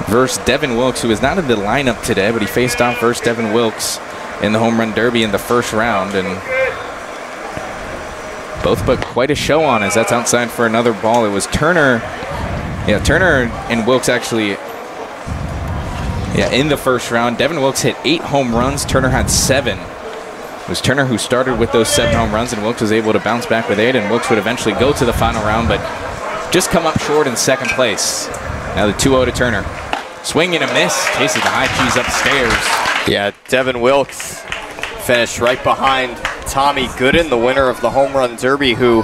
versus Devin Wilkes, who is not in the lineup today, but he faced off versus Devin Wilkes in the home run derby in the first round, and both put quite a show on as that's outside for another ball. It was Turner. Yeah, Turner and Wilkes actually, in the first round. Devin Wilkes hit 8 home runs. Turner had 7. It was Turner who started with those 7 home runs, and Wilkes was able to bounce back with 8, and Wilkes would eventually go to the final round, but just come up short in second place. Now the 2-0 to Turner. Swing and a miss. Chases the high cheese upstairs. Yeah, Devin Wilkes finished right behind Tommy Gooden, the winner of the home run derby, who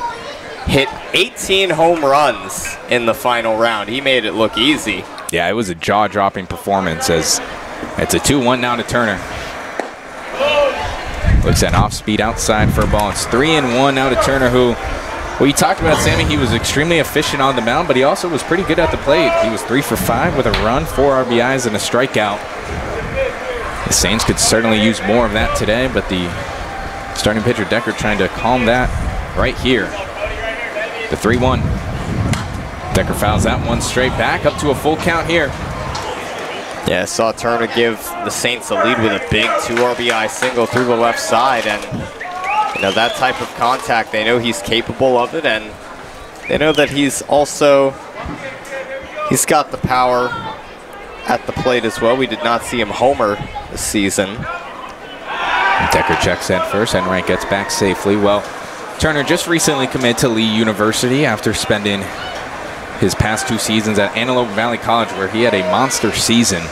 hit 18 home runs in the final round. He made it look easy. Yeah, it was a jaw-dropping performance as it's a 2-1 now to Turner. Looks at off-speed outside for a ball. It's 3-1 now to Turner, who, well, you talked about, Sammy, he was extremely efficient on the mound, but he also was pretty good at the plate. He was 3 for 5 with a run, 4 RBIs, and a strikeout. The Saints could certainly use more of that today, but the starting pitcher Decker trying to calm that right here. The 3-1. Decker fouls that one straight back, up to a full count here. Yeah, I saw Turner give the Saints a lead with a big 2 RBI single through the left side, and you know, that type of contact, they know he's capable of it, and they know that he's got the power at the plate as well. We did not see him homer this season. Decker checks in first, and Wright gets back safely. Well, Turner just recently committed to Lee University after spending his past 2 seasons at Antelope Valley College, where he had a monster season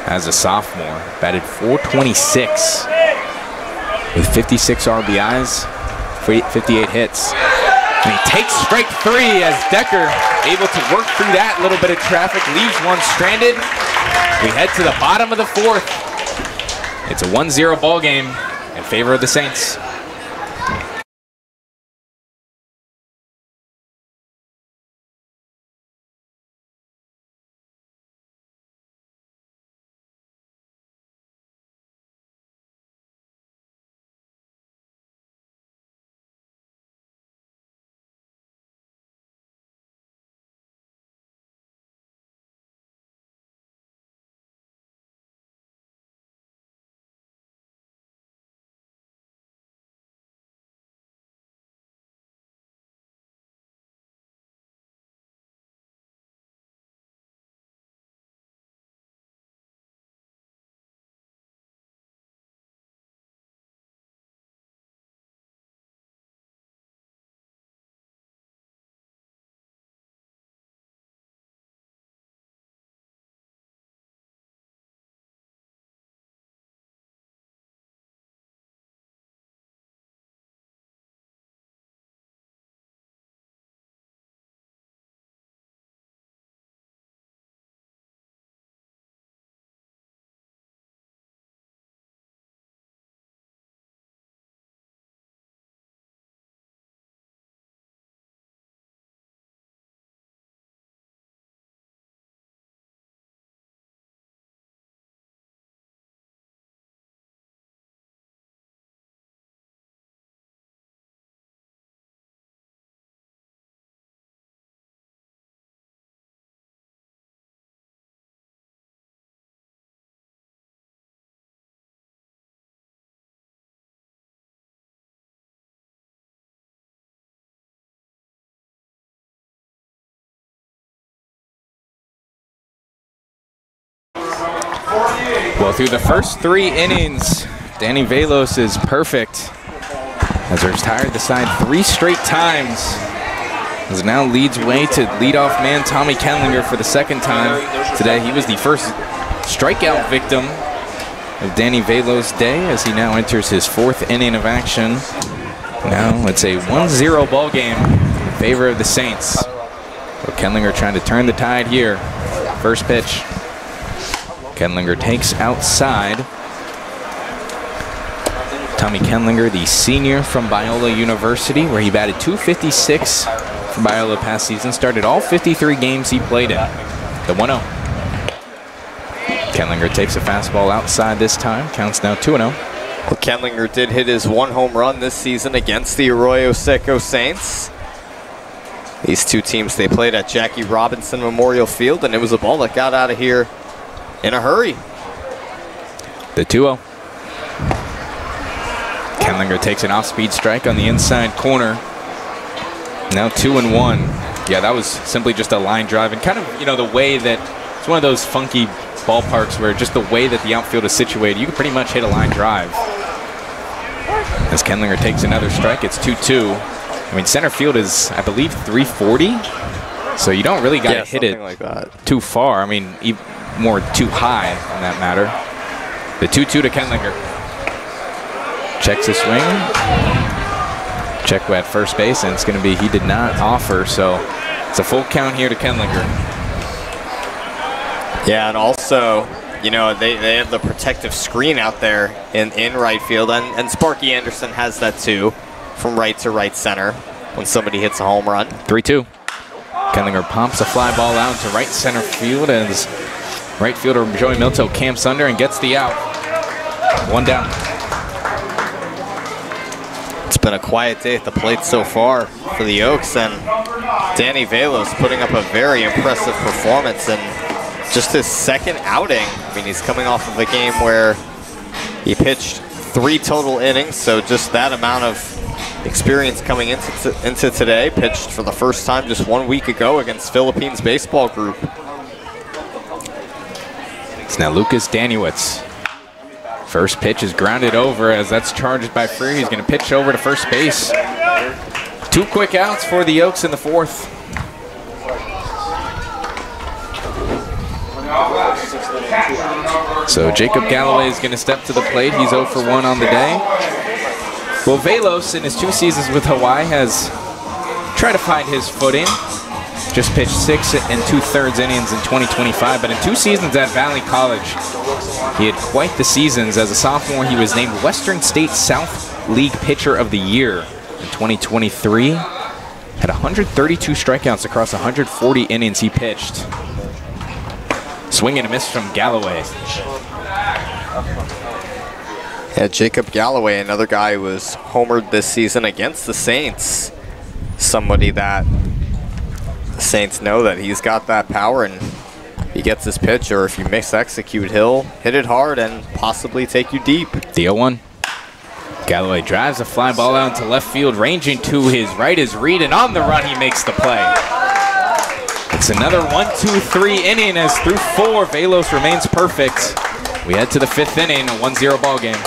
as a sophomore. Batted .426 with 56 RBIs, 58 hits. And he takes strike 3 as Decker able to work through that little bit of traffic, leaves one stranded. We head to the bottom of the 4th. It's a 1-0 ball game in favor of the Saints. Well, through the first 3 innings, Danny Velos is perfect. As they're tired the side 3 straight times. As it now leads way to leadoff man Tommy Kenlinger for the 2nd time today. He was the first strikeout victim of Danny Velos' day as he now enters his 4th inning of action. Now it's a 1-0 ball game in favor of the Saints. So Kenlinger trying to turn the tide here. First pitch. Kenlinger takes outside. Tommy Kenlinger, the senior from Biola University, where he batted .256 for Biola past season. Started all 53 games he played in. The 1-0. Kenlinger takes a fastball outside this time. Counts now 2-0. Well, Kenlinger did hit his 1 home run this season against the Arroyo Seco Saints. These 2 teams, they played at Jackie Robinson Memorial Field, and it was a ball that got out of here in a hurry. The 2-0. Kenlinger takes an off-speed strike on the inside corner. Now 2-1. Yeah, that was simply just a line drive. And kind of, you know, the way that it's one of those funky ballparks where just the way that the outfield is situated, you can pretty much hit a line drive. As Kenlinger takes another strike, it's 2-2. I mean, center field is, I believe, 340. So you don't really got to hit it like that too far. I mean, more too high on that matter. The 2-2 to Kenlinger. Checks his swing. Check at first base, and it's going to be he did not offer, so it's a full count here to Kenlinger. Yeah, and also, you know, they have the protective screen out there in right field, and Sparky Anderson has that too, from right to right center when somebody hits a home run. 3-2. Kenlinger pumps a fly ball out to right center field as right fielder Joey Milto camps under and gets the out. 1 down. It's been a quiet day at the plate so far for the Oaks, and Danny Velos putting up a very impressive performance in just his 2nd outing. I mean, he's coming off of a game where he pitched 3 total innings, so just that amount of experience coming into today. Pitched for the first time just 1 week ago against Philippines Baseball Group. It's now Lucas Daniewicz. First pitch is grounded over as that's charged by Freer. He's going to pitch over to first base. 2 quick outs for the Oaks in the 4th. So Jacob Galloway is going to step to the plate. He's 0 for 1 on the day. Well, Velos in his 2 seasons with Hawaii has tried to find his footing. Just pitched 6 2/3 innings in 2025, but in 2 seasons at Valley College, he had quite the seasons. As a sophomore, he was named Western State South League Pitcher of the Year in 2023. Had 132 strikeouts across 140 innings he pitched. Swing and a miss from Galloway. Yeah, Jacob Galloway, another guy who was homered this season against the Saints. Somebody that the Saints know that he's got that power, and he gets his pitch, or if you mis-execute, he'll hit it hard and possibly take you deep. The 0-1. Galloway drives a fly ball out to left field, ranging to his right is Reed, and on the run he makes the play. It's another 1-2-3 inning as through 4, Velos remains perfect. We head to the 5th inning, a 1-0 ball game.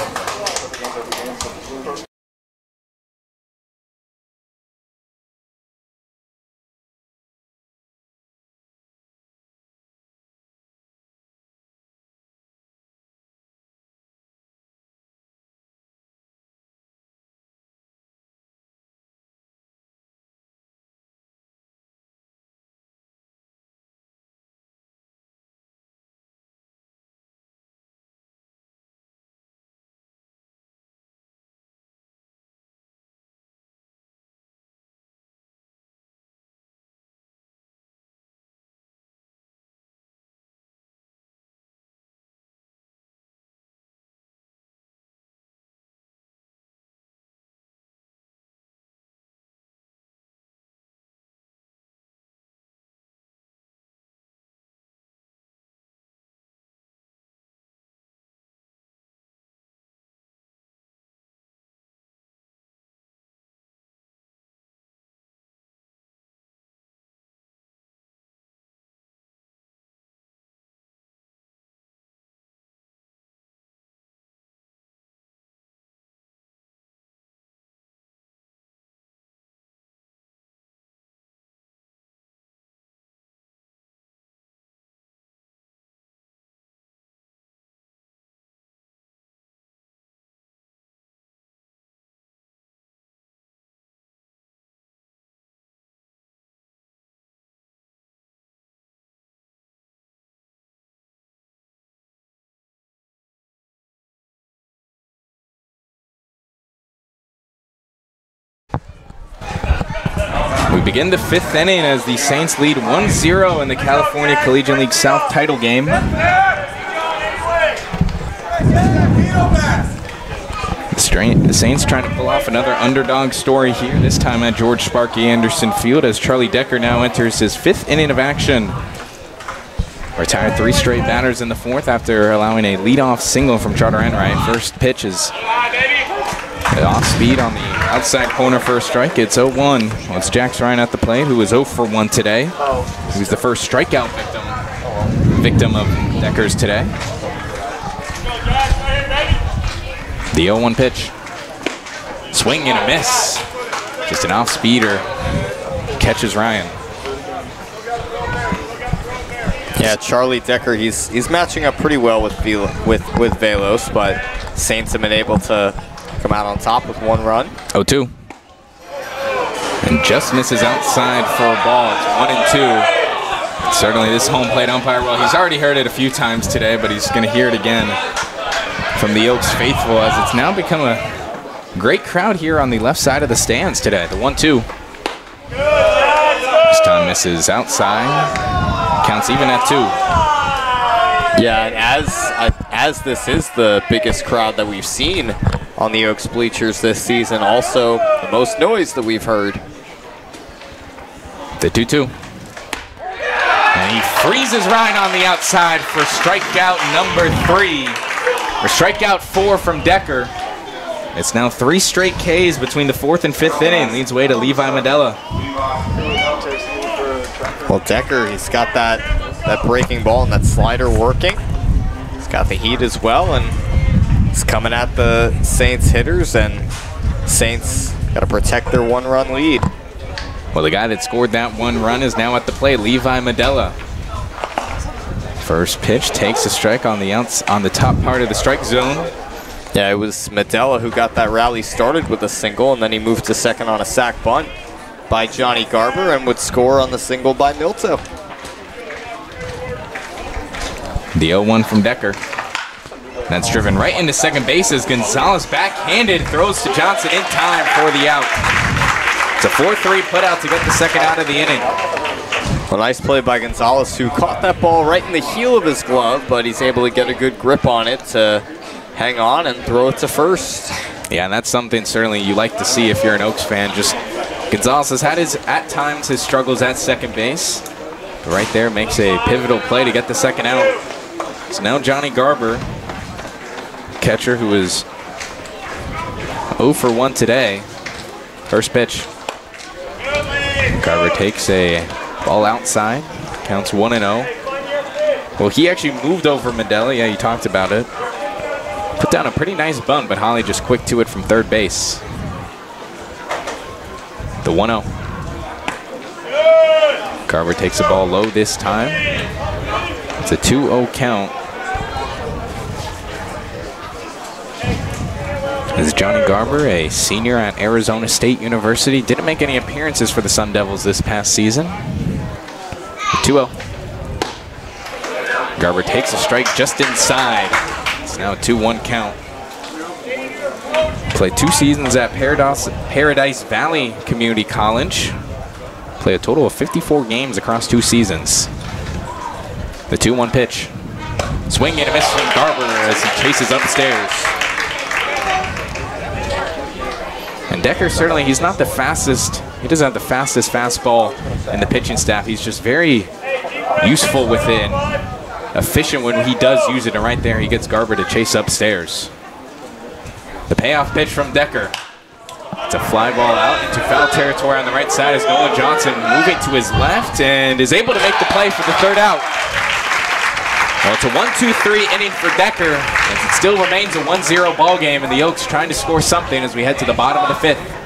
We begin the 5th inning as the Saints lead 1-0 in the California Collegiate League South title game. The Saints trying to pull off another underdog story here, this time at George Sparky Anderson Field, as Charlie Decker now enters his 5th inning of action. Retired 3 straight batters in the 4th after allowing a leadoff single from Charter Enright. First pitch is off speed on the outside corner for a strike. It's 0-1. Well, it's Jax Ryan at the plate, who was 0 for 1 today. He was the first strikeout victim of Decker's today. The 0-1 pitch. Swing and a miss. Just an off-speeder. Catches Ryan. Yeah, Charlie Decker, he's matching up pretty well with Velos, but Saints have been able to come out on top with 1 run. 0-2. And just misses outside for a ball. It's 1-2. Certainly this home plate umpire, well, he's already heard it a few times today, but he's going to hear it again from the Oaks faithful, as it's now become a great crowd here on the left side of the stands today. The 1-2. This time misses outside. Counts even at 2. Yeah, and as this is the biggest crowd that we've seen on the Oaks bleachers this season, also the most noise that we've heard. The 2-2. And he freezes Ryan on the outside for strikeout number 3. Or strikeout 4 from Decker. It's now 3 straight Ks between the 4th and 5th inning. Leads way to Levi Medella. Well, Decker, he's got that breaking ball and that slider working. He's got the heat as well, and he's coming at the Saints hitters, and Saints got to protect their 1-run lead. Well, the guy that scored that 1 run is now at the plate, Levi Medella. First pitch takes a strike on the top part of the strike zone. Yeah, it was Medella who got that rally started with a single, and then he moved to second on a sac bunt by Johnny Garber and would score on the single by Milto. The 0-1 from Decker. That's driven right into second base as Gonzalez backhanded throws to Johnson in time for the out. It's a 4-3 putout to get the second out of the inning. A nice play by Gonzalez, who caught that ball right in the heel of his glove, but he's able to get a good grip on it to hang on and throw it to first. Yeah, and that's something certainly you like to see if you're an Oaks fan. Just Gonzalez has had at times his struggles at second base. But right there makes a pivotal play to get the second out. So now Johnny Garber, catcher who is 0 for 1 today. First pitch. Garber takes a ball outside. Counts 1-0. Well, he actually moved over Medella. Yeah, you talked about it. Put down a pretty nice bunt, but Holly just quick to it from third base. The 1-0. Garber takes the ball low this time. It's a 2-0 count. This is Johnny Garber, a senior at Arizona State University. Didn't make any appearances for the Sun Devils this past season. 2-0. Garber takes a strike just inside. It's now a 2-1 count. Played 2 seasons at Paradise Valley Community College. Played a total of 54 games across 2 seasons. The 2-1 pitch. Swing and a miss from Garber as he chases upstairs. And Decker, certainly, he's not the fastest. He doesn't have the fastest fastball in the pitching staff. He's just very useful with it, efficient when he does use it. And right there, he gets Garber to chase upstairs. The payoff pitch from Decker. It's a fly ball out into foul territory on the right side as Nolan Johnson moving to his left and is able to make the play for the 3rd out. Well, it's a 1-2-3 inning for Decker, as it still remains a 1-0 ball game, and the Oaks trying to score something as we head to the bottom of the 5th.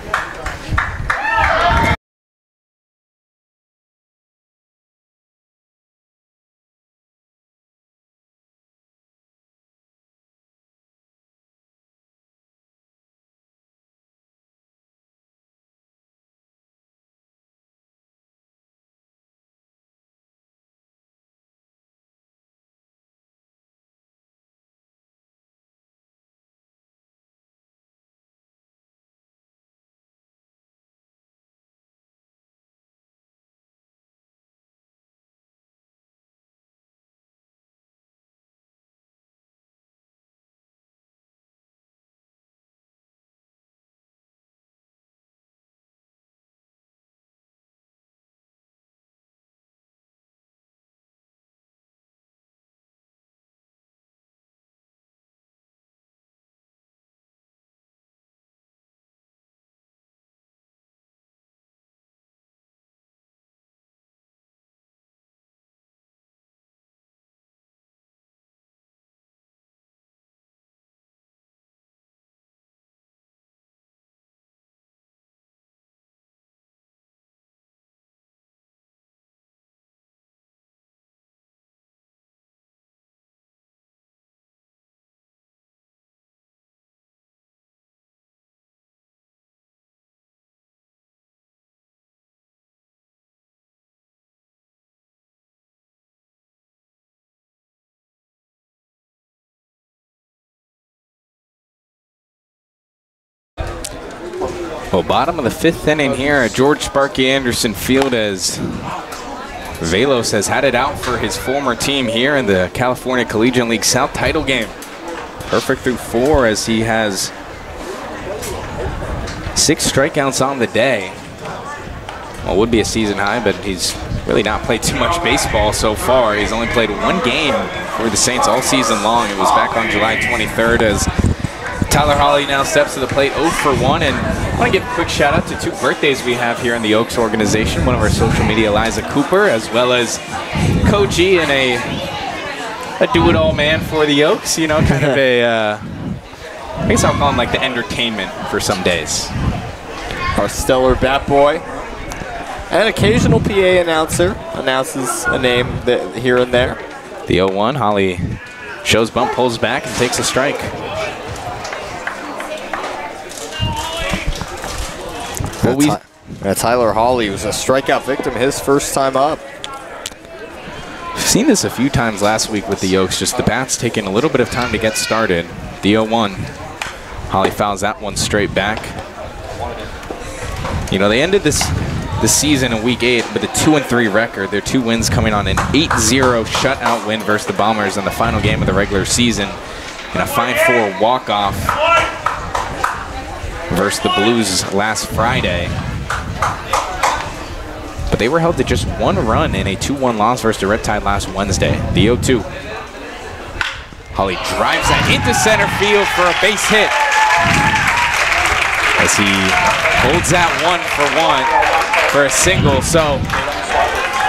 Well, bottom of the 5th inning here at George Sparky Anderson Field as Velos has had it out for his former team here in the California Collegiate League South title game. Perfect through 4 as he has 6 strikeouts on the day. Well, it would be a season high, but he's really not played too much baseball so far. He's only played 1 game for the Saints all season long. It was back on July 23rd as Tyler Hawley now steps to the plate 0 for 1. And I want to give a quick shout out to 2 birthdays we have here in the Oaks organization. One of our social media, Eliza Cooper, as well as Koji, and a do-it-all man for the Oaks. You know, kind of a, I guess I'll call him like the entertainment for some days. Our stellar bat boy. An occasional PA announcer announces a name here and there. The 0-1, Hawley shows bump, pulls back, and takes a strike. Tyler Hawley was a strikeout victim his first time up. We've seen this a few times last week with the Oaks, just the bats taking a little bit of time to get started. The 0-1, Hawley fouls that one straight back. You know, they ended this season in Week 8 with a 2-3 record. Their 2 wins coming on an 8-0 shutout win versus the Bombers in the final game of the regular season, and a 5-4 walk-off versus the Blues last Friday. But they were held to just 1 run in a 2-1 loss versus the Red Tide last Wednesday. The 0-2. Hawley drives that into center field for a base hit as he holds that 1 for 1 for a single. So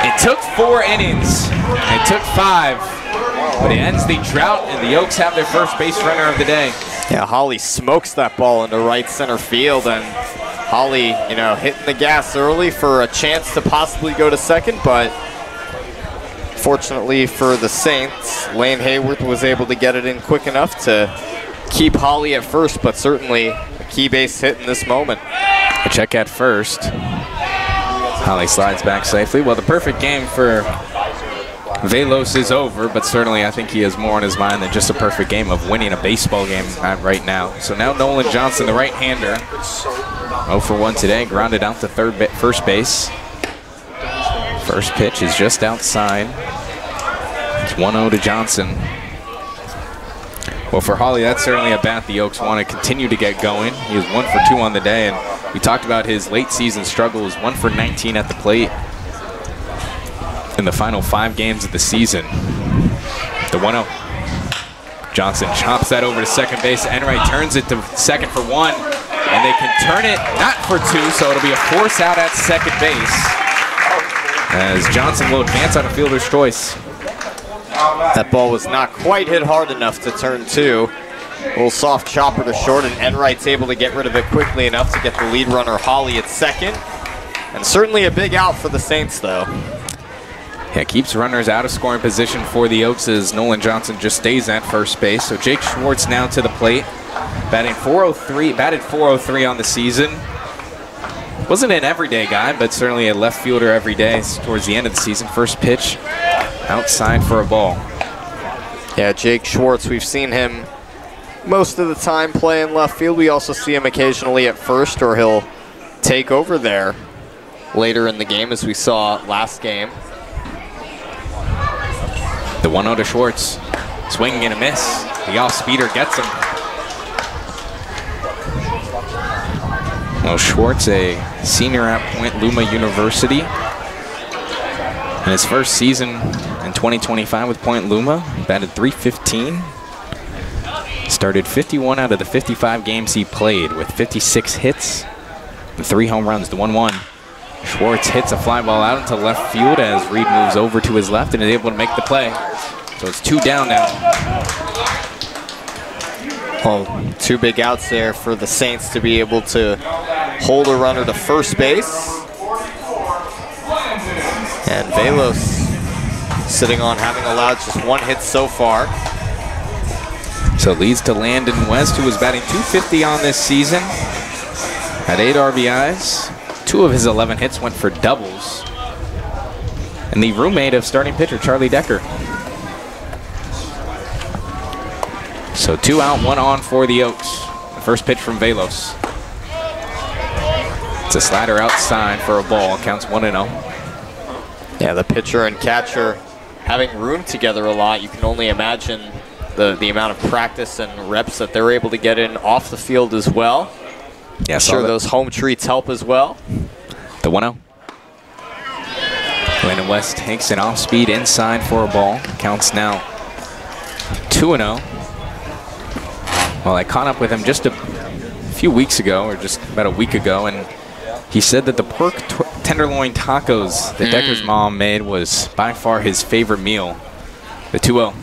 it took 4 innings. It took 5, but it ends the drought, and the Oaks have their first base runner of the day. Yeah, Hawley smokes that ball into right center field, and Hawley, you know, hitting the gas early for a chance to possibly go to second, but fortunately for the Saints, Lane Hayworth was able to get it in quick enough to keep Hawley at first, but certainly a key base hit in this moment. A check at first. Hawley slides back safely. Well, the perfect game for Velos is over, but certainly I think he has more on his mind than just a perfect game of winning a baseball game right now. So now Nolan Johnson, the right-hander, 0 for 1 today, grounded out to first base. First pitch is just outside. It's 1-0 to Johnson. Well, for Hawley, that's certainly a bat the Oaks want to continue to get going. He was 1 for 2 on the day, and we talked about his late season struggles, 1 for 19 at the plate in the final 5 games of the season. The 1-0. Johnson chops that over to second base. Enright turns it to second for 1, and they can turn it not for 2, so it'll be a force out at second base as Johnson will advance on a fielder's choice. That ball was not quite hit hard enough to turn 2. A little soft chopper to short, and Enright's able to get rid of it quickly enough to get the lead runner Hawley at second. And certainly a big out for the Saints, though. Yeah, keeps runners out of scoring position for the Oaks as Nolan Johnson just stays at first base. So Jake Schwartz now to the plate, batted 403 on the season. Wasn't an everyday guy, but certainly a left fielder every day towards the end of the season. First pitch, outside for a ball. Yeah, Jake Schwartz, we've seen him most of the time play in left field. We also see him occasionally at first, or he'll take over there later in the game, as we saw last game. The 1-0 to Schwartz. Swinging and a miss. The off-speeder gets him. Well, Schwartz, a senior at Point Loma University. In his first season in 2025 with Point Loma, batted .315. Started 51 out of the 55 games he played with 56 hits and 3 home runs. The 1-1. Schwartz hits a fly ball out into left field as Reed moves over to his left and is able to make the play. So it's 2 down now. Well, 2 big outs there for the Saints to be able to hold a runner to first base. And Velos sitting on having allowed just 1 hit so far. So it leads to Landon West, who was batting .250 on this season. Had 8 RBIs. 2 of his 11 hits went for doubles. And the roommate of starting pitcher Charlie Decker. So 2 out, 1 on for the Oaks. The first pitch from Velos. a slider outside for a ball. Counts 1-0. Yeah, the pitcher and catcher having room together a lot. You can only imagine the amount of practice and reps that they're able to get in off the field as well. Yeah, I'm sure those home treats help as well. The 1-0. Landon West takes an off-speed inside for a ball. Counts now 2-0. Well, I caught up with him just a few weeks ago, or just about a week ago, and he said that the pork tenderloin tacos that Decker's mom made was by far his favorite meal. The 2-0.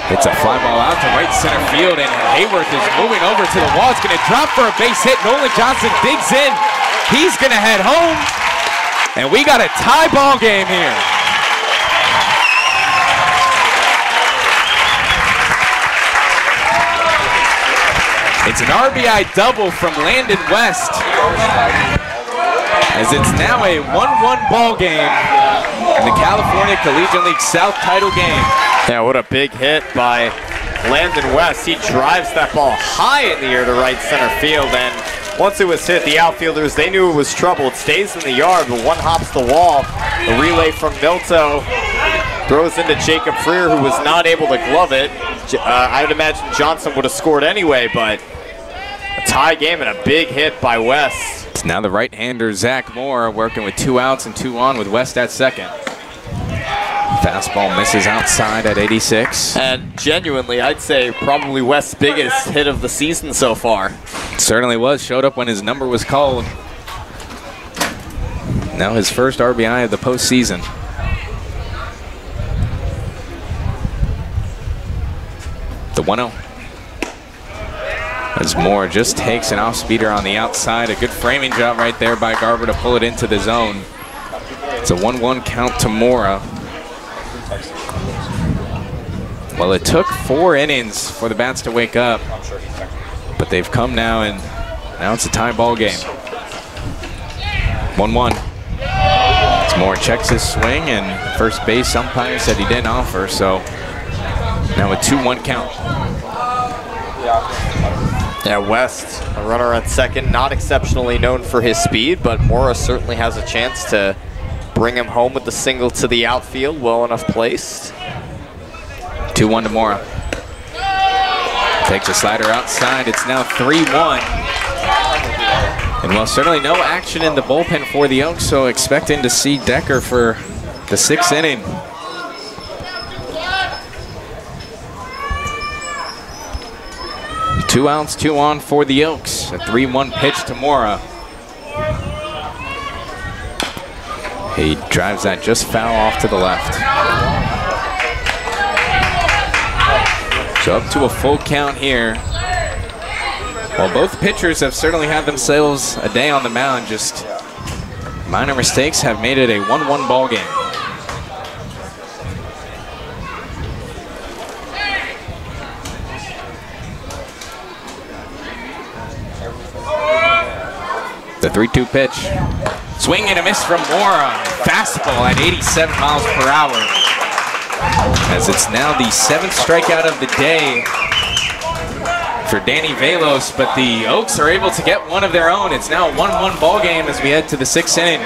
It's a fly ball out to right center field, and Hayworth is moving over to the wall. It's going to drop for a base hit. Nolan Johnson digs in. He's going to head home, and we got a tie ball game here. It's an RBI double from Landon West, as it's now a 1-1 ball game in the California Collegiate League South title game. Yeah, what a big hit by Landon West. He drives that ball high in the air to right center field, and once it was hit, the outfielders, they knew it was trouble. It stays in the yard, but one hops the wall. The relay from Milto throws into Jacob Freer, who was not able to glove it. I would imagine Johnson would have scored anyway, but a tie game and a big hit by West. It's now the right-hander Zach Moore working with 2 outs and 2 on with West at second. Fastball misses outside at 86. And genuinely, I'd say probably West's biggest hit of the season so far. Certainly was. Showed up when his number was called. Now his first RBI of the postseason. The 1-0. As Moore just takes an off-speeder on the outside. A good framing job right there by Garber to pull it into the zone. It's a 1-1 count to Mora. Well, it took 4 innings for the bats to wake up, but they've come now, and now it's a tie ball game. 1-1. As Moore checks his swing, and first base umpire said he didn't offer, so now a 2-1 count. Yeah, West, a runner at second, not exceptionally known for his speed, but Mora certainly has a chance to bring him home with the single to the outfield, well enough placed. 2-1 to Mora. Takes a slider outside. It's now 3-1. And well, certainly no action in the bullpen for the Oaks, so expecting to see Decker for the 6th inning. Two outs, 2 on for the Oaks. A 3-1 pitch to Mora. He drives that just foul off to the left. So up to a full count here. Well, both pitchers have certainly had themselves a day on the mound. Just minor mistakes have made it a 1-1 ball game. The 3-2 pitch. Swing and a miss from Mora. Fastball at 87 miles per hour. As it's now the 7th strikeout of the day for Danny Velos, but the Oaks are able to get one of their own. It's now a 1-1 ball game as we head to the 6th inning.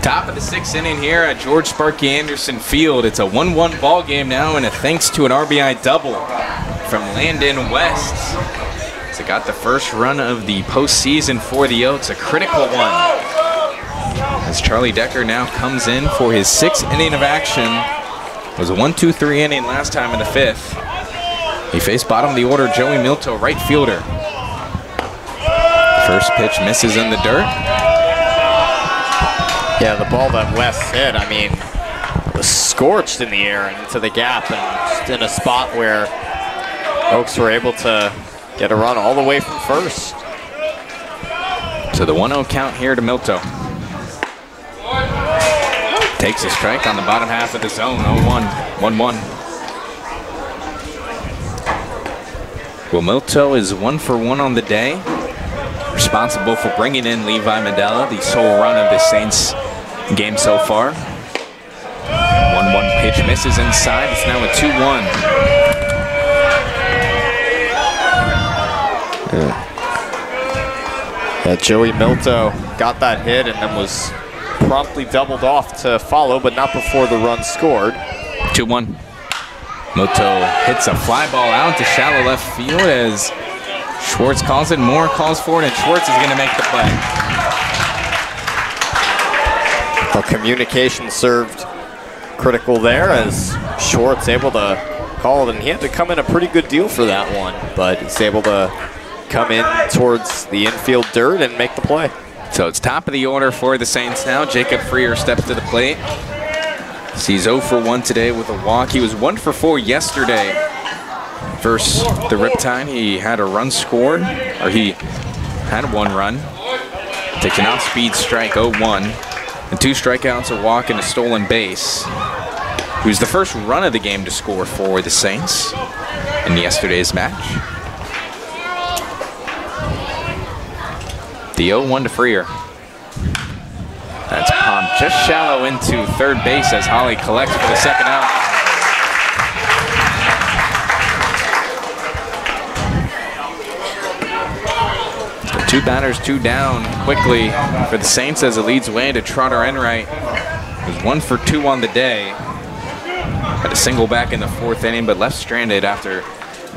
Top of the 6th inning here at George Sparky Anderson Field. It's a 1-1 ball game now, and thanks to an RBI double from Landon West. So got the first run of the postseason for the Oaks, a critical one. As Charlie Decker now comes in for his 6th inning of action. It was a 1-2-3 inning last time in the 5th. He faced bottom of the order Joey Milto, right fielder. First pitch misses in the dirt. Yeah, the ball that West hit, I mean, was scorched in the air and into the gap, and just in a spot where Oaks were able to get a run all the way from first. So the 1-0 count here to Milto. Takes a strike on the bottom half of the zone, 0-1, 1-1. Well, Milto is 1 for 1 on the day. Responsible for bringing in Levi Mandela, the sole run of the Saints game so far. 1-1 pitch misses inside. It's now a 2-1. Yeah, Joey Milto got that hit and then was promptly doubled off to follow, but not before the run scored. 2-1. Milto hits a fly ball out to shallow left field as Schwartz calls it. Moore calls for it, and Schwartz is going to make the play. Well, communication served critical there as Schwartz able to call it, and he had to come in a pretty good deal for that one, but he's able to come in towards the infield dirt and make the play. So it's top of the order for the Saints now. Jacob Freer steps to the plate. He's 0 for 1 today with a walk. He was 1 for 4 yesterday versus the Riptide. He had a run scored, or he had 1 run. Takes an off-speed strike, 0-1. And 2 strikeouts, a walk, and a stolen base. He was the first run of the game to score for the Saints in yesterday's match. The 0-1 to Freer. That's pumped just shallow into third base as Holly collects for the second out. So 2 batters, 2 down quickly for the Saints as it leads way to Trotter Enright. He was 1 for 2 on the day. Had a single back in the 4th inning, but left stranded after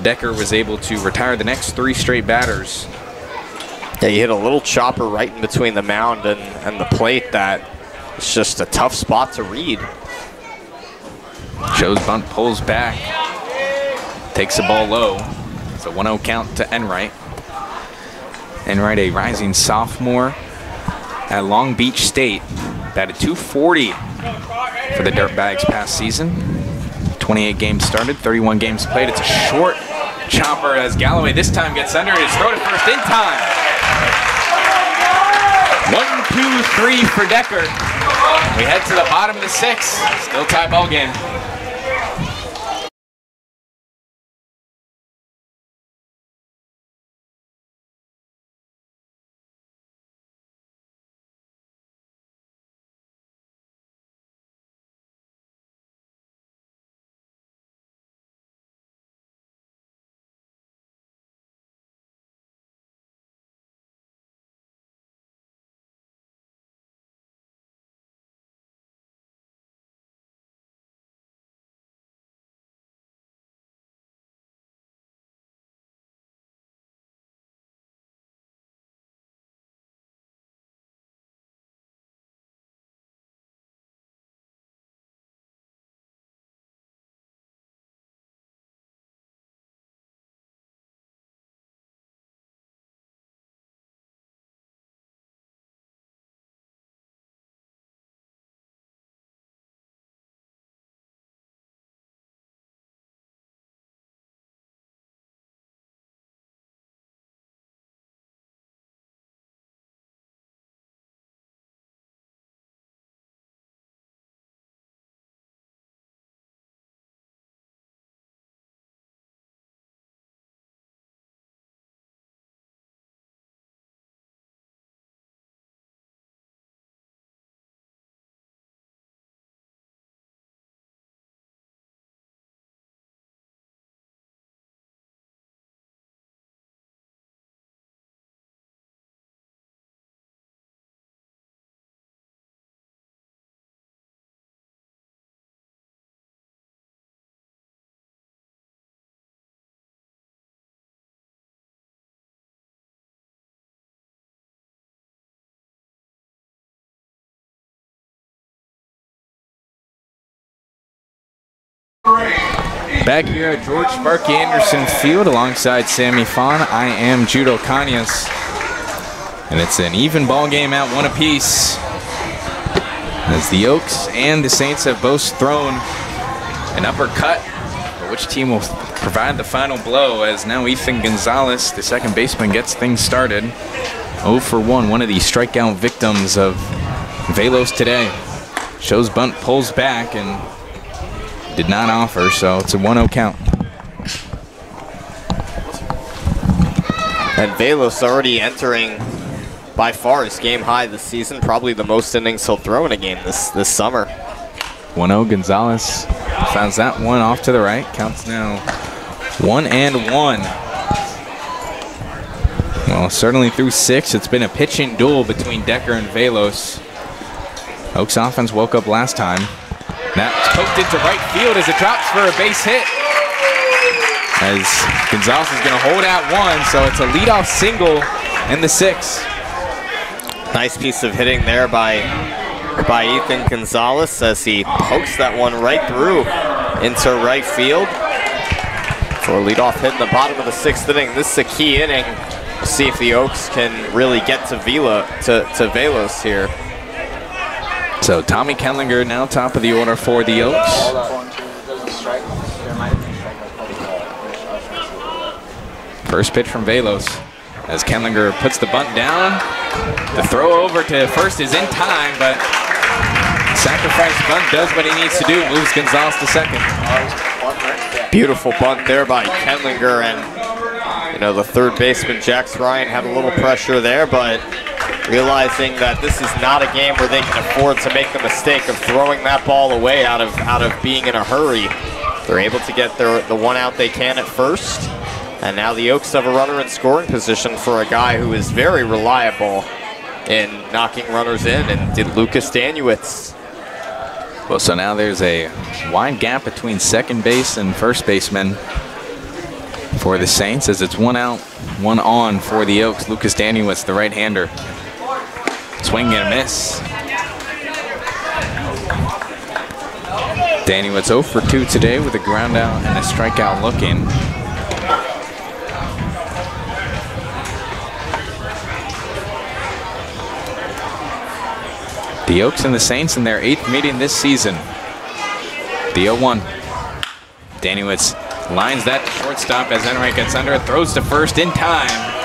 Decker was able to retire the next 3 straight batters. Yeah, you hit a little chopper right in between the mound and the plate that it's just a tough spot to read. Joe's bunt pulls back. Takes the ball low. It's a 1-0 count to Enright. Enright, a rising sophomore at Long Beach State. Batted .240 for the Dirtbags past season. 28 games started, 31 games played. It's a short chopper as Galloway this time gets under it. It's throw to first in time. 1-2-3 for Decker. We head to the bottom of the 6th. Still tie ball game. Back here at George Sparky Anderson Field alongside Sammy Fawn, I am Judo Kanyas. And it's an even ball game at one apiece, as the Oaks and the Saints have both thrown an uppercut. But which team will provide the final blow, as now Ethan Gonzalez, the second baseman, gets things started. 0 for 1, one of the strikeout victims of Velos today. Shows bunt, pulls back, and did not offer, so it's a 1-0 count. And Velos already entering by far his game high this season, probably the most innings he'll throw in a game this summer. 1-0 Gonzalez fouls that one off to the right. Counts now 1-1. Well, certainly through 6, it's been a pitching duel between Decker and Velos. Oaks offense woke up last time. That's poked into right field as it drops for a base hit. As Gonzalez is going to hold out one, so it's a leadoff single in the 6th. Nice piece of hitting there by Ethan Gonzalez as he pokes that one right through into right field for a leadoff hit in the bottom of the 6th inning. This is a key inning. We'll see if the Oaks can really get to Velos here. So Tommy Kendlinger now top of the order for the Oaks. First pitch from Velos as Kendlinger puts the bunt down. The throw over to first is in time, but sacrifice bunt does what he needs to do, moves Gonzalez to second. Beautiful bunt there by Kendlinger, and the third baseman, Jax Ryan, had a little pressure there, but realizing that this is not a game where they can afford to make the mistake of throwing that ball away out of being in a hurry. They're able to get the one out they can at first, and now the Oaks have a runner in scoring position for a guy who is very reliable in knocking runners in, and did Lucas Danuitz. Well, so now there's a wide gap between second base and first baseman for the Saints, as it's 1 out, 1 on for the Oaks. Lucas Danuitz, the right-hander. Swing and a miss. Danuitz 0 for 2 today with a ground out and a strikeout looking. The Oaks and the Saints in their 8th meeting this season. The 0-1. Danuitz lines that to shortstop as Enright gets under it, throws to first in time.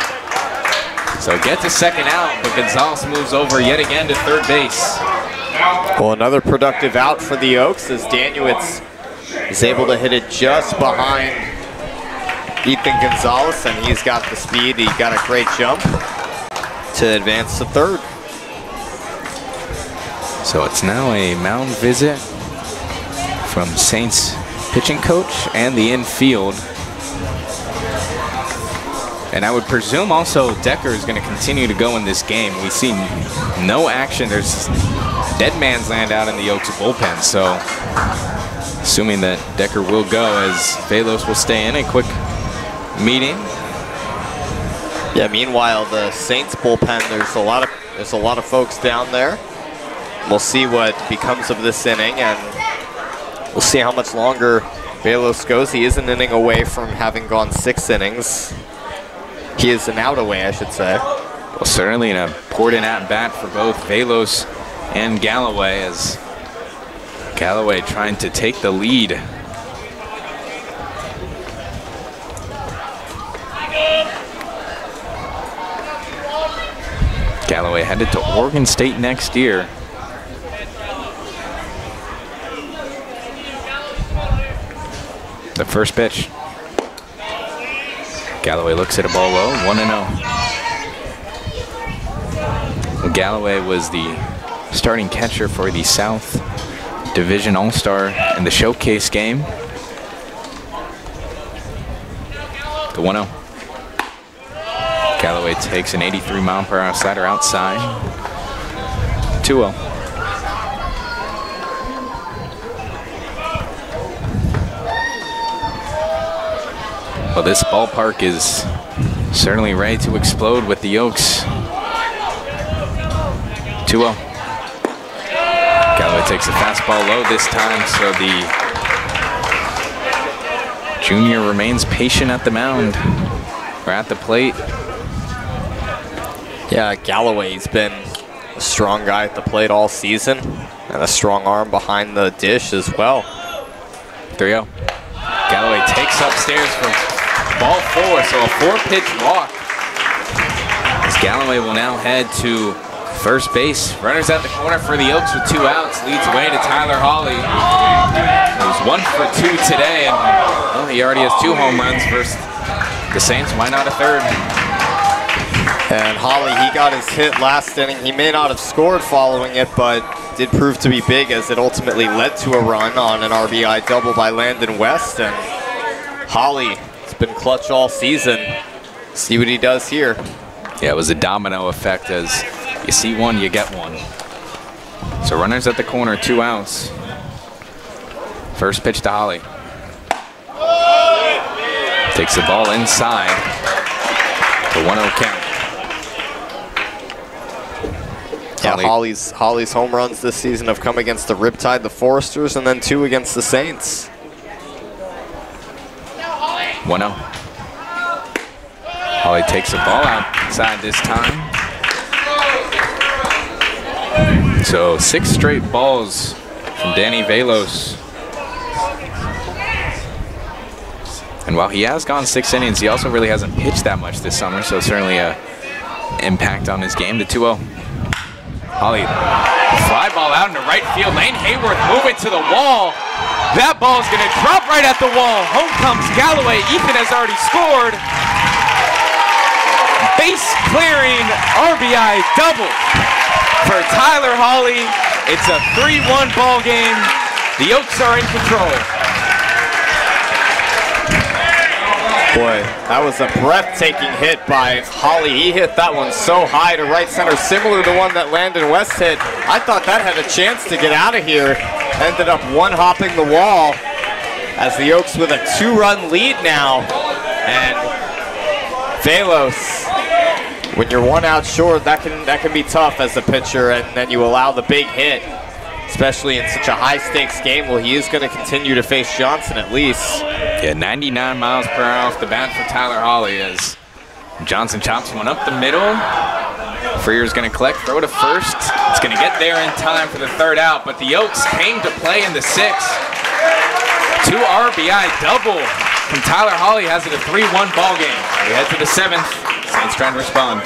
So gets a second out, but Gonzalez moves over yet again to third base. Well, another productive out for the Oaks as Danuitz is able to hit it just behind Ethan Gonzalez, and he's got the speed. He got a great jump to advance to third. So it's now a mound visit from Saints pitching coach and the infield. And I would presume also Decker is going to continue to go in this game. We see no action. There's dead man's land out in the Oaks bullpen. So assuming that Decker will go, as Velos will stay in. A quick meeting. Yeah, meanwhile, the Saints bullpen, there's a lot of folks down there. We'll see what becomes of this inning, and we'll see how much longer Velos goes. He is an inning away from having gone 6 innings. He is an out away, I should say. Well, certainly an important at-bat for both Velos and Galloway, as Galloway trying to take the lead. Galloway headed to Oregon State next year. The first pitch. Galloway looks at a ball low, 1-0. Galloway was the starting catcher for the South Division All-Star in the showcase game. The 1-0. Galloway takes an 83-mile-per-hour slider outside. 2-0. Well, this ballpark is certainly ready to explode with the Oaks. 2-0. Galloway takes a fastball low this time, so the Junior remains patient at the mound, or at the plate. Yeah, Galloway's been a strong guy at the plate all season, and a strong arm behind the dish as well. 3-0. Galloway takes upstairs for ball 4, so a 4-pitch walk. As Galloway will now head to first base. Runners at the corner for the Oaks with 2 outs. Leads away to Tyler Hawley. He was 1 for 2 today, and well, he already has 2 home runs versus the Saints. Why not a third? And Hawley, he got his hit last inning. He may not have scored following it, but did prove to be big as it ultimately led to a run on an RBI double by Landon West. And Hawley has been clutch all season. See what he does here. Yeah, it was a domino effect as you see one, you get one. So runners at the corner, 2 outs. First pitch to Hawley. Takes the ball inside. The 1-0 count. Yeah, Hawley's home runs this season have come against the Riptide, the Foresters, and then 2 against the Saints. 1-0. Hawley takes the ball outside this time. So 6 straight balls from Danny Velos. And while he has gone 6 innings, he also really hasn't pitched that much this summer, so certainly an impact on his game. The 2-0. Hawley, fly ball out into right field. Lane Hayworth moving to the wall. That ball's gonna drop right at the wall. Home comes Galloway. Ethan has already scored. Base clearing RBI double for Tyler Hawley. It's a 3-1 ball game. The Oaks are in control. Boy, that was a breathtaking hit by Hawley. He hit that one so high to right center, similar to one that Landon West hit. I thought that had a chance to get out of here. Ended up one-hopping the wall as the Oaks with a 2-run lead now. And Velos, when you're 1 out short, that can be tough as a pitcher, and then you allow the big hit, especially in such a high-stakes game. Well, he is going to continue to face Johnson at least. Yeah, 99 miles per hour off the bat for Tyler Hawley as Johnson chops one up the middle. Freer's going to collect, throw to first. It's going to get there in time for the 3rd out, but the Oaks came to play in the 6th. 2 RBI double from Tyler Hawley has it a 3-1 ball game. We head to the 7th. Saints trying to respond.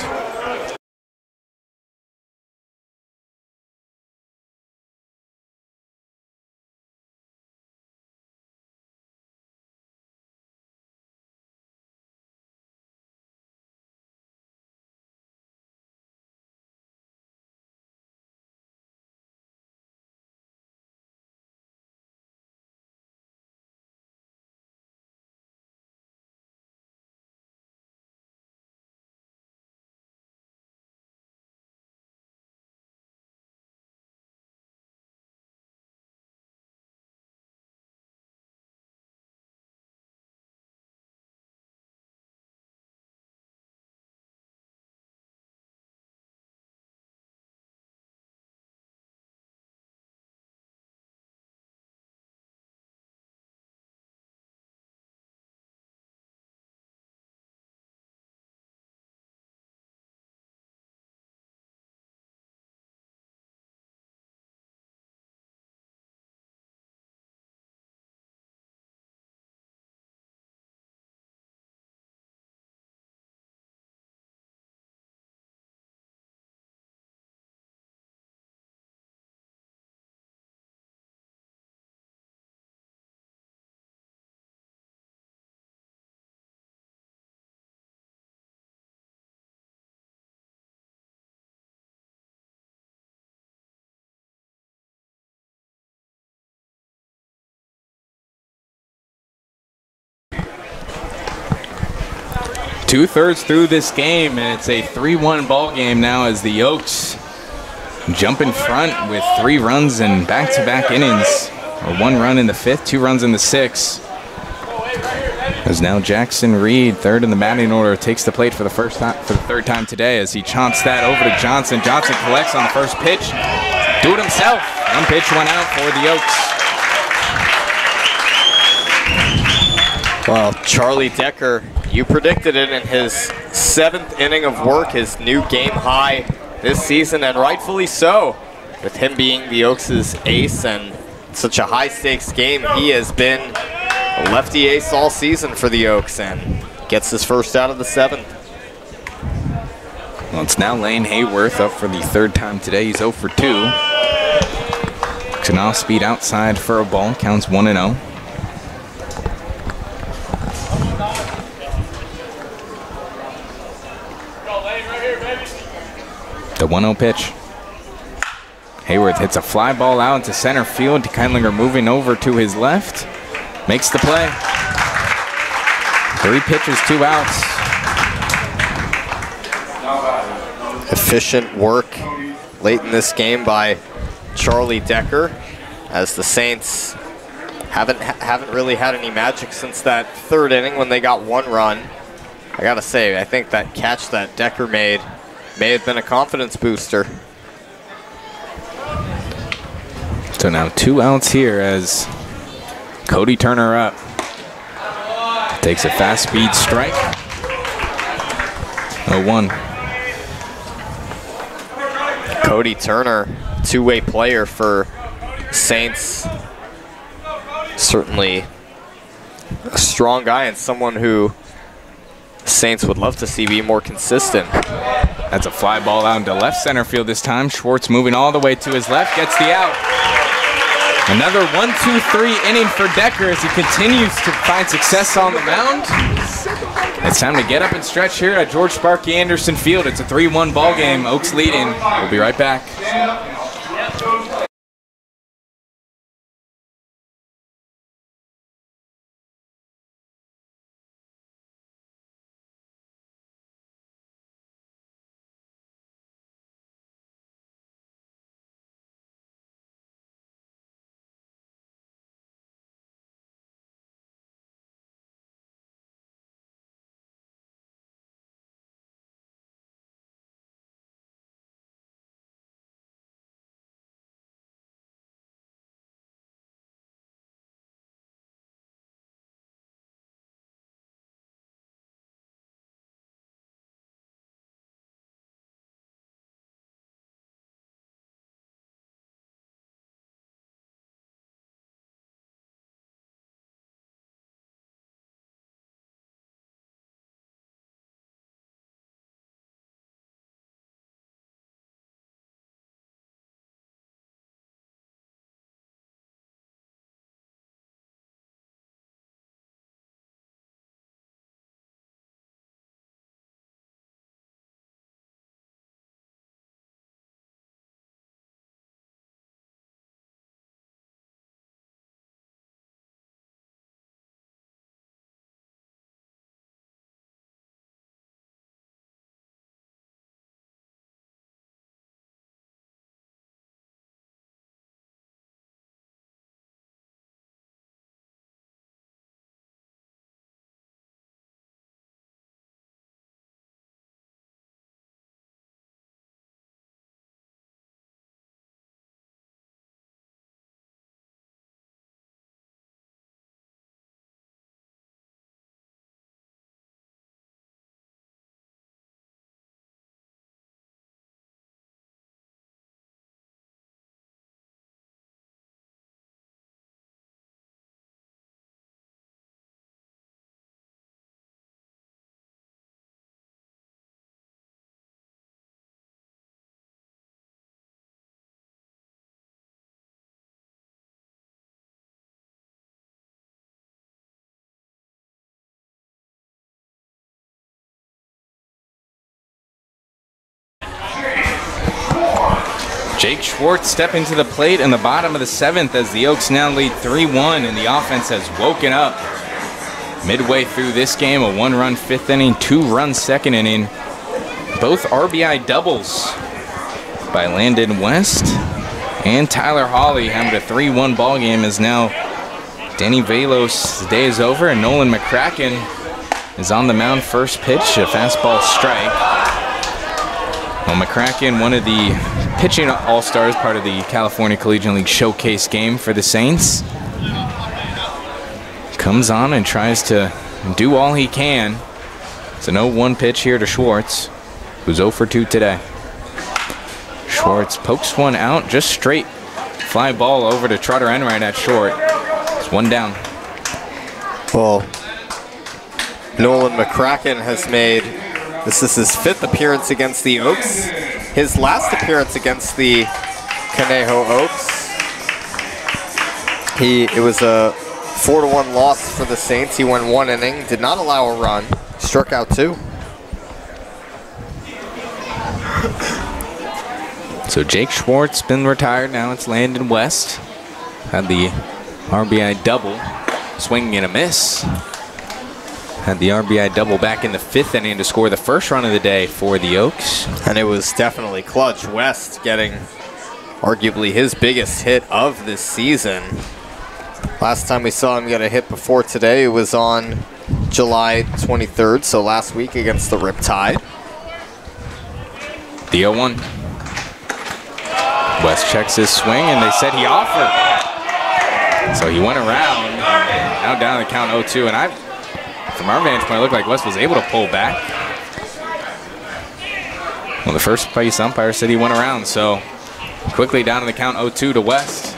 Two-thirds through this game, and it's a 3-1 ball game now as the Oaks jump in front with 3 runs in back-to-back innings. Or 1 run in the 5th, 2 runs in the 6th. As now Jackson Reed, 3rd in the batting order, takes the plate for the 3rd time today as he chomps that over to Johnson. Johnson collects on the first pitch. Do it himself. 1 pitch, 1 out for the Oaks. Well, Charlie Decker, you predicted it in his 7th inning of work, his new game high this season, and rightfully so. With him being the Oaks' ace and such a high-stakes game, he has been a lefty ace all season for the Oaks and gets his first out of the 7th. Well, it's now Lane Hayworth up for the 3rd time today. He's 0 for 2. It's an off-speed outside for a ball. Counts 1-0. The 1-0 pitch. Hayworth hits a fly ball out into center field. Kindlinger moving over to his left. Makes the play. 3 pitches, 2 outs. Efficient work late in this game by Charlie Decker, as the Saints haven't really had any magic since that 3rd inning when they got 1 run. I gotta say, I think that catch that Decker made may have been a confidence booster. So now 2 outs here as Cody Turner up. Takes a fast speed strike. 0-1. Cody Turner, two-way player for Saints. Certainly a strong guy and someone who Saints would love to see be more consistent. That's a fly ball out into left center field this time. Schwartz moving all the way to his left, gets the out. Another 1-2-3 inning for Decker as he continues to find success on the mound. It's time to get up and stretch here at George Sparky Anderson Field. It's a 3-1 ball game. Oaks leading. We'll be right back. Jake Schwartz stepping to the plate in the bottom of the 7th as the Oaks now lead 3-1 and the offense has woken up. Midway through this game, a 1-run 5th inning, 2-run 2nd inning. Both RBI doubles by Landon West and Tyler Hawley, having a 3-1 ball game as now Danny Velos' day is over and Nolan McCracken is on the mound. First pitch, a fastball strike. Well, McCracken, one of the pitching all-stars, part of the California Collegiate League Showcase game for the Saints. comes on and tries to do all he can. It's an 0-1 pitch here to Schwartz, who's 0 for 2 today. Schwartz pokes one out, just straight. Fly ball over to Trotter Enright at short. It's 1 down. Well, Nolan McCracken has made, this is his 5th appearance against the Oaks. His last appearance against the Conejo Oaks. It was a 4-1 loss for the Saints. He went 1 inning, did not allow a run, struck out 2. So Jake Schwartz been retired, now it's Landon West. Had the RBI double, swinging and a miss. Had the RBI double back in the 5th inning to score the first run of the day for the Oaks. And it was definitely clutch. West getting arguably his biggest hit of this season. Last time we saw him get a hit before today, it was on July 23rd, so last week against the Riptide. The 0-1. West checks his swing, and they said he offered. So he went around, now down to the count 0-2, and from our vantage point, it looked like West was able to pull back. Well, the first base umpire said he went around, so quickly down to the count 0-2 to West.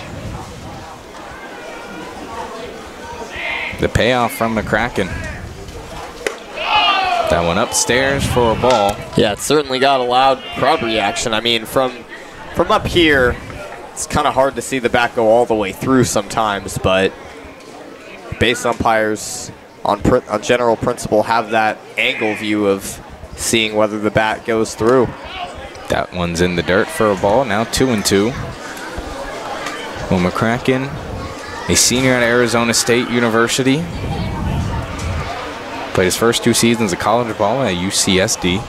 The payoff from McCracken. That one upstairs for a ball. Yeah, it certainly got a loud crowd reaction. I mean, from up here, it's kind of hard to see the bat go all the way through sometimes, but base umpires on general principle have that angle view of seeing whether the bat goes through. That one's in the dirt for a ball, now 2-2. Well, McCracken, a senior at Arizona State University. Played his first 2 seasons of college ball at UCSD.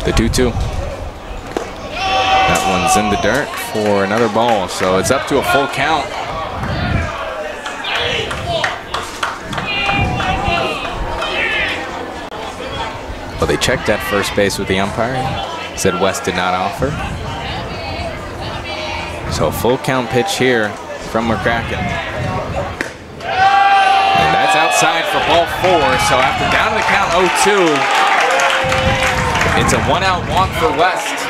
The 2-2. That one's in the dirt for another ball, so it's up to a full count. Well, they checked at first base with the umpire. Said West did not offer. So a full count pitch here from McCracken. And that's outside for ball 4. So after down to the count 0-2, it's a 1-out walk for West.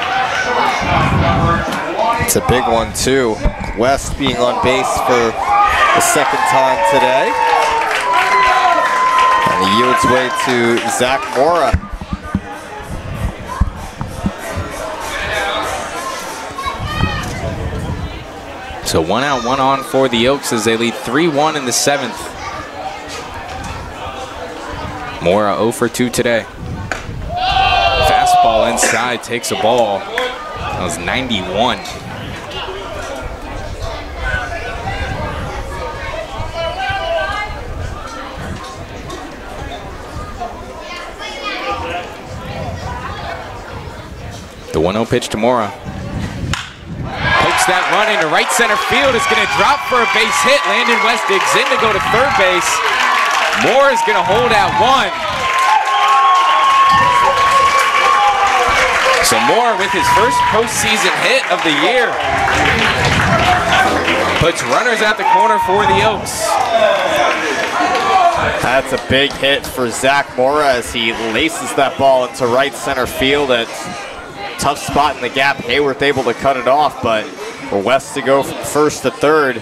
It's a big one too. West being on base for the 2nd time today. And he yields way to Zach Mora. So 1 out, 1 on for the Oaks as they lead 3-1 in the 7th. Mora 0 for 2 today. Fastball inside, takes a ball. That was 91. The 1-0 pitch to Mora. Pokes that run into right center field. It's going to drop for a base hit. Landon West digs in to go to third base. Mora is going to hold at 1. So Mora with his first postseason hit of the year. Puts runners at the corner for the Oaks. That's a big hit for Zach Mora as he laces that ball into right center field. At tough spot in the gap. Hayworth able to cut it off, but for West to go from first to third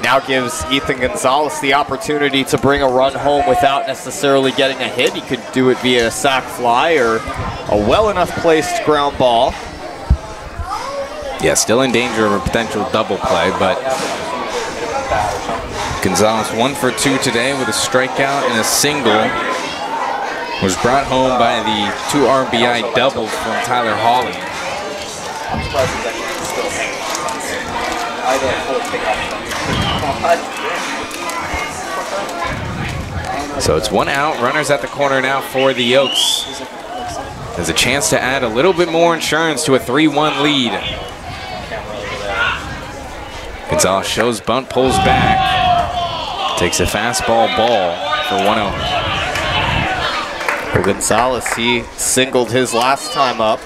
now gives Ethan Gonzalez the opportunity to bring a run home without necessarily getting a hit. He could do it via a sac fly or a well enough placed ground ball. Yeah, still in danger of a potential double play, but Gonzalez 1 for 2 today with a strikeout and a single. Was brought home by the 2 RBI double from Tyler Hawley. So it's 1 out, runners at the corner now for the Oaks. There's a chance to add a little bit more insurance to a 3-1 lead. Gonzalez shows bunt, pulls back. Takes a fastball ball for 1-0. Gonzalez, he singled his last time up.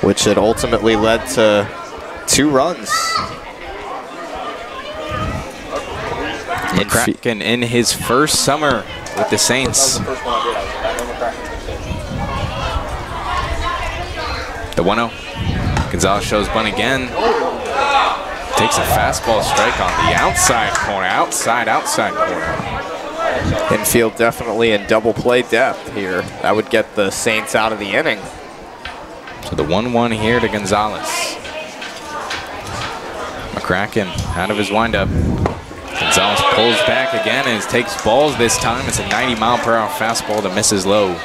which had ultimately led to 2 runs. McCracken in his first summer with the Saints. The 1-0. Gonzalez shows bunt again. Takes a fastball strike on the outside corner. Outside corner. Infield definitely in double play depth here. That would get the Saints out of the inning. So the 1-1 here to Gonzalez. McCracken out of his windup. Gonzalez pulls back again and takes balls this time. It's a 90-mile-per-hour fastball that misses low.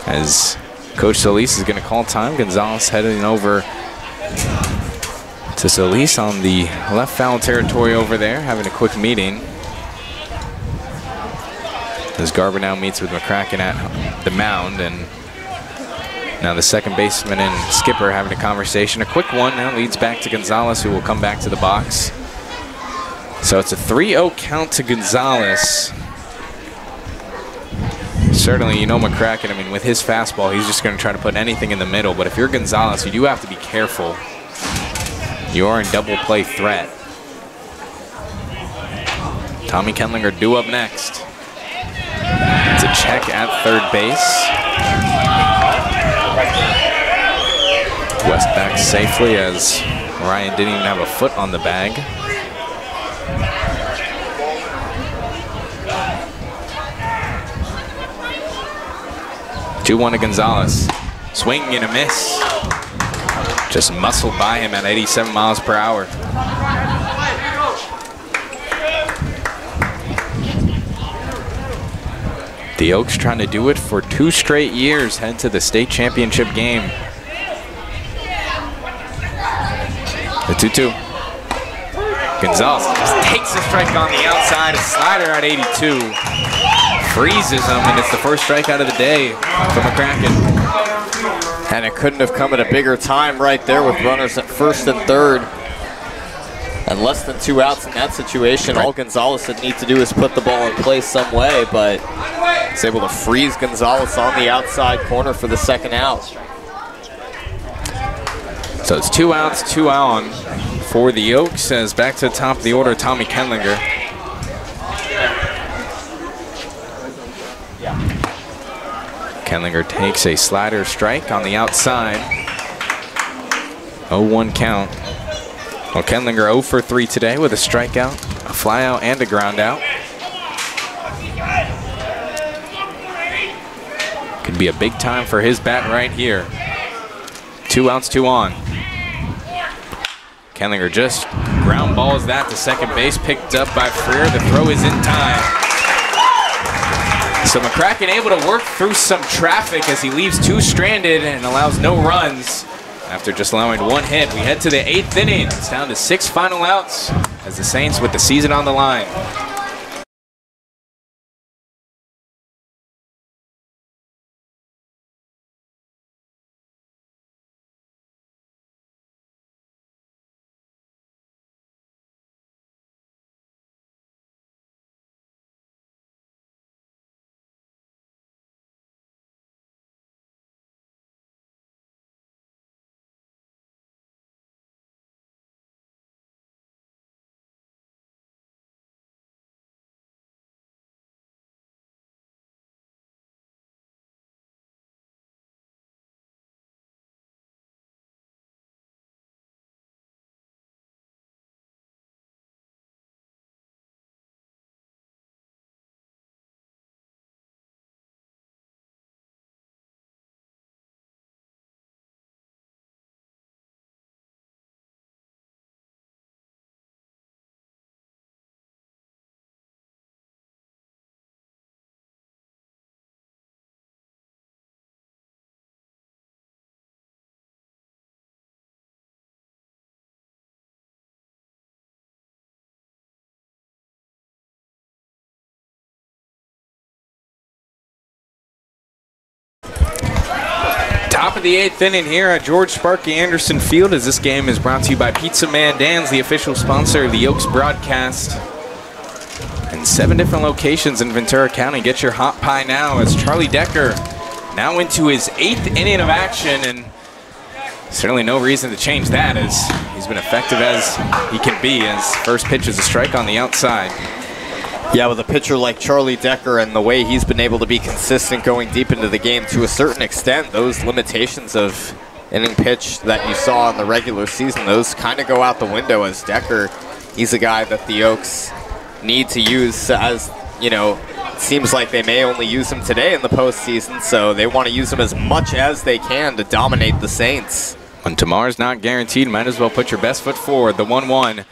As Coach Solis is going to call time, Gonzalez heading over to Solis on the left foul territory over there, having a quick meeting. As Garber now meets with McCracken at the mound, and now the second baseman and skipper having a conversation. A quick one now leads back to Gonzalez, who will come back to the box. So it's a 3-0 count to Gonzalez. Certainly, you know McCracken, I mean, with his fastball, he's just going to try to put anything in the middle. But if you're Gonzalez, you do have to be careful. You are in double play threat. Tommy Kendlinger due up next. It's a check at third base. West back safely as Ryan didn't even have a foot on the bag. Two-1 to Gonzalez. Swing and a miss. Just muscled by him at 87 miles per hour. The Oaks trying to do it for 2 straight years, head to the state championship game. The 2-2. Gonzalez just takes a strike on the outside, a slider at 82. Freezes him, and it's the first strikeout of the day for McCracken. And it couldn't have come at a bigger time right there with runners at first and third. And less than 2 outs in that situation. All Gonzalez would need to do is put the ball in place some way, but he's able to freeze Gonzalez on the outside corner for the second out. So it's 2 outs, 2 on for the Oaks, as back to the top of the order, Tommy Kendlinger. Kendlinger takes a slider strike on the outside. 0-1 count. Well, Kendlinger 0 for 3 today with a strikeout, a flyout, and a ground out. Could be a big time for his bat right here. 2 outs, 2 on. Kendlinger just ground balls that to second base, picked up by Freer. The throw is in time. So McCracken able to work through some traffic as he leaves 2 stranded and allows no runs. After just allowing 1 hit, we head to the 8th inning. It's down to 6 final outs as the Saints with the season on the line. Top of the 8th inning here at George Sparky Anderson Field, as this game is brought to you by Pizza Man Dan's, the official sponsor of the Oaks broadcast. In 7 different locations in Ventura County. Get your hot pie now as Charlie Decker now into his 8th inning of action, and certainly no reason to change that, as he's been effective as he can be. As first pitch is a strike on the outside. Yeah, with a pitcher like Charlie Decker and the way he's been able to be consistent going deep into the game, to a certain extent, those limitations of inning pitch that you saw in the regular season, those kind of go out the window, as Decker, he's a guy that the Oaks need to use, as, you know, it seems like they may only use him today in the postseason, so they want to use him as much as they can to dominate the Saints. When tomorrow's not guaranteed, might as well put your best foot forward. The 1-1.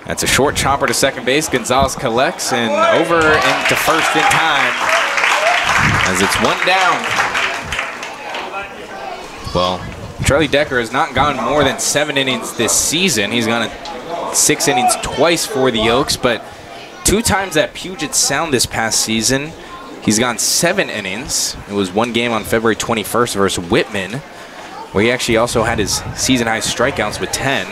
That's a short chopper to second base. Gonzalez collects and over into first in time, as it's 1 down. Well, Charlie Decker has not gone more than 7 innings this season. He's gone 6 innings twice for the Oaks, but 2 times at Puget Sound this past season, he's gone 7 innings. It was 1 game on February 21st versus Whitman, where he actually also had his season-high strikeouts with 10.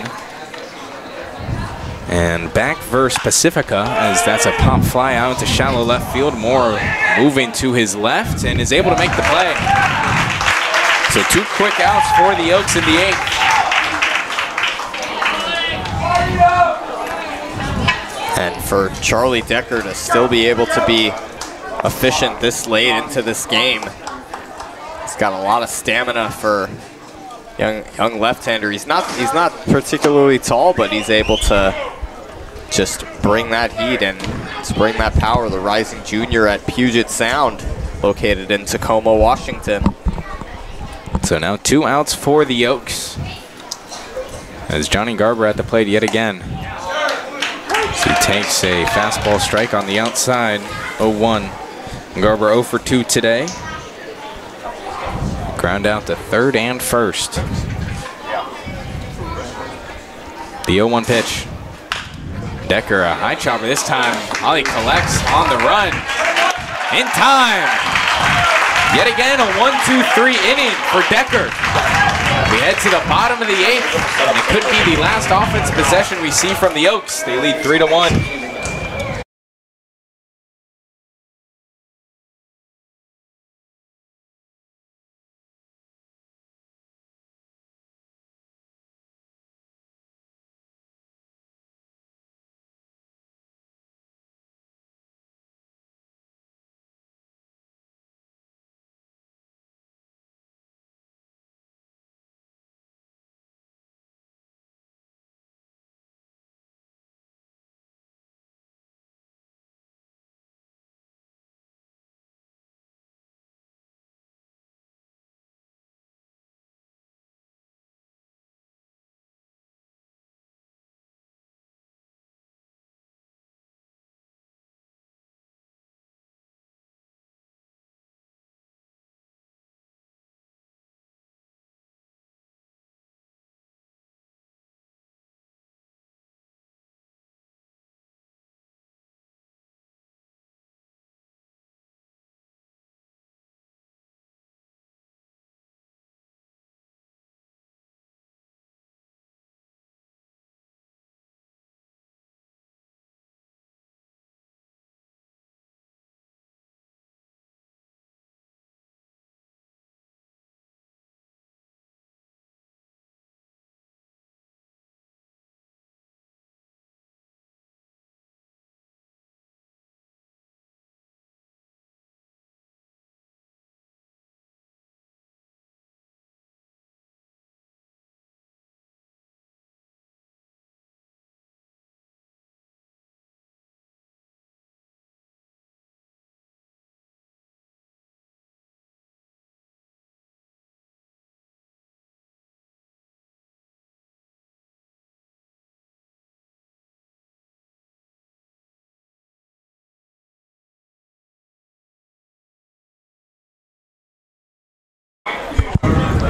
And back versus Pacifica, as that's a pop fly out to shallow left field. Moore moving to his left and is able to make the play. So 2 quick outs for the Oaks in the 8th. And for Charlie Decker to still be able to be efficient this late into this game, he's got a lot of stamina for young left-hander. He's not particularly tall, but he's able to just bring that heat and bring that power. The rising junior at Puget Sound, located in Tacoma, Washington. So now 2 outs for the Oaks, as Johnny Garber at the plate yet again. So he takes a fastball strike on the outside, 0-1. Garber 0 for 2 today. Ground out to third and first. The 0-1 pitch. Decker, a high chopper this time. Ollie collects on the run. In time. Yet again, a 1-2-3 inning for Decker. We head to the bottom of the 8th, and it could be the last offensive possession we see from the Oaks. They lead 3-1.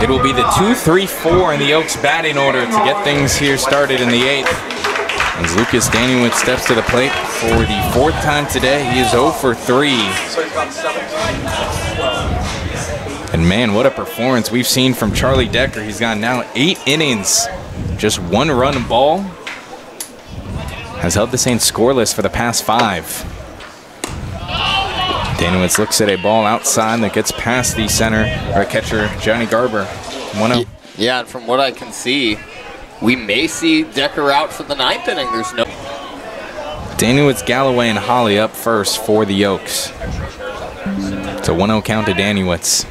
It will be the 2-3-4 in the Oaks batting order to get things here started in the 8th. As Lucas Danielwood steps to the plate for the 4th time today, he is 0 for 3. And man, what a performance we've seen from Charlie Decker. He's gone now 8 innings, just 1 run ball. Has held the Saints scoreless for the past 5. Danowitz looks at a ball outside that gets past the center, or catcher, Johnny Garber. 1-0. Yeah, and from what I can see, we may see Decker out for the 9th inning. There's no... Danowitz, Galloway, and Holly up first for the Oaks. It's a 1-0 count to Danowitz.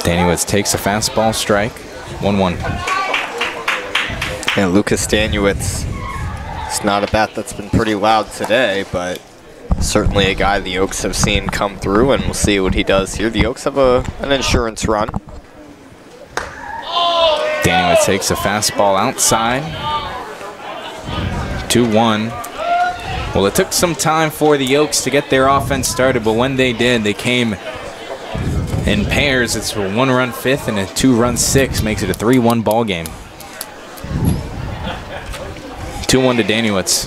Danowitz takes a fastball strike. 1-1. And Lucas Danowitz, it's not a bat that's been pretty loud today, but certainly a guy the Oaks have seen come through, and we'll see what he does here. The Oaks have an insurance run. Danowitz takes a fastball outside. 2-1. Well, it took some time for the Oaks to get their offense started, but when they did, they came in pairs. It's a 1-run 5th and a 2-run 6th, makes it a 3-1 ball game. 2-1 to Danowitz.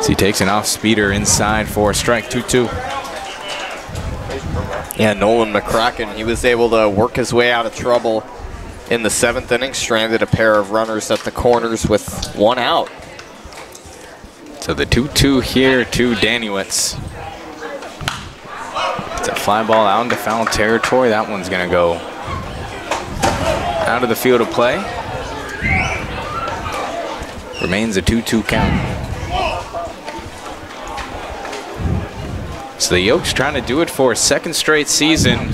So he takes an off-speeder inside for a strike. 2-2. Yeah, Nolan McCracken, he was able to work his way out of trouble in the 7th inning, stranded a pair of runners at the corners with 1 out. So the 2-2 here to Danowitz. It's a fly ball out into foul territory. That one's going to go out of the field of play. Remains a 2-2 count. So the Oaks trying to do it for a 2nd straight season.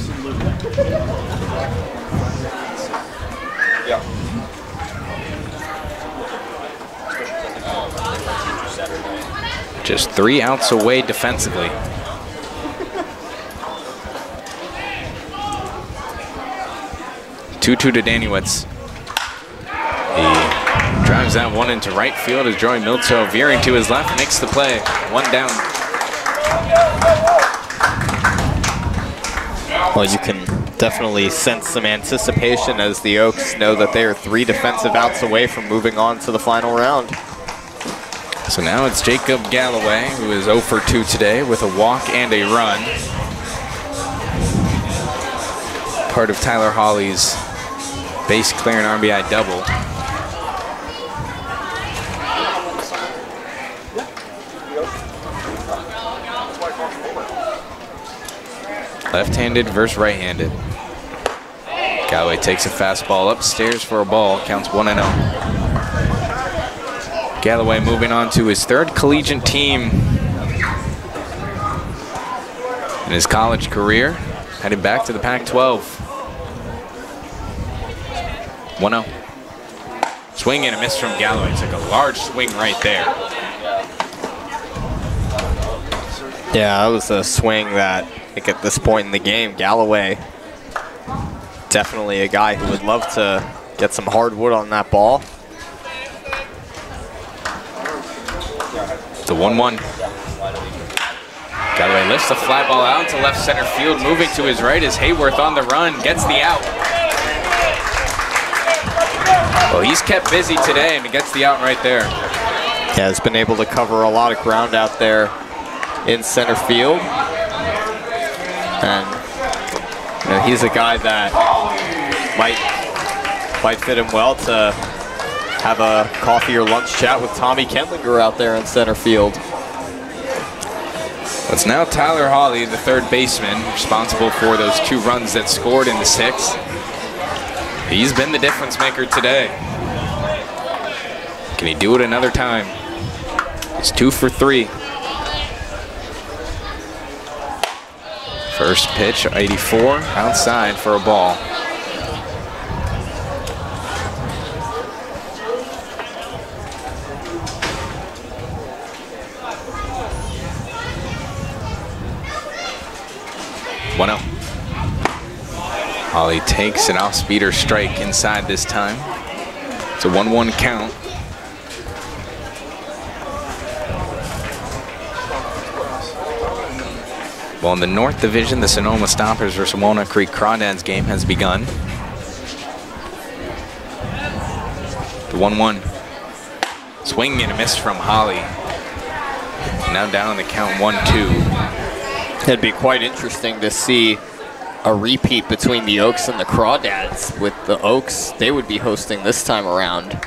Just 3 outs away defensively. 2-2 to Danowitz. He drives that one into right field as Joey Milto, veering to his left, makes the play. 1 down. Well, you can definitely sense some anticipation as the Oaks know that they are 3 defensive outs away from moving on to the final round. So now it's Jacob Galloway, who is 0 for 2 today with a walk and a run. Part of Tyler Hawley's base clearing RBI double. Left-handed versus right-handed. Galloway takes a fastball upstairs for a ball, counts 1-0. Galloway moving on to his 3rd collegiate team in his college career, heading back to the Pac-12. 1-0. Swing and a miss from Galloway. It's like a large swing right there. Yeah, that was a swing that, I think at this point in the game, Galloway, definitely a guy who would love to get some hardwood on that ball. The 1-1. Galloway lifts the fly ball out to left center field. Moving to his right is Hayworth on the run. Gets the out. Well, he's kept busy today and he gets the out right there. Yeah, has been able to cover a lot of ground out there in center field. And you know, he's a guy that might fit him well to have a coffee or lunch chat with Tommy Kendlinger out there in center field. It's now Tyler Hawley, the 3rd baseman, responsible for those 2 runs that scored in the 6th. He's been the difference maker today. Can he do it another time? He's 2 for 3. First pitch, 84, outside for a ball. Hawley takes an off-speeder strike inside this time. It's a 1-1 count. Well, in the North Division, the Sonoma Stompers versus Walnut Creek Crawdads game has begun. The 1-1. Swing and a miss from Hawley. Now down on the count 1-2. It'd be quite interesting to see a repeat between the Oaks and the Crawdads. With the Oaks, they would be hosting this time around.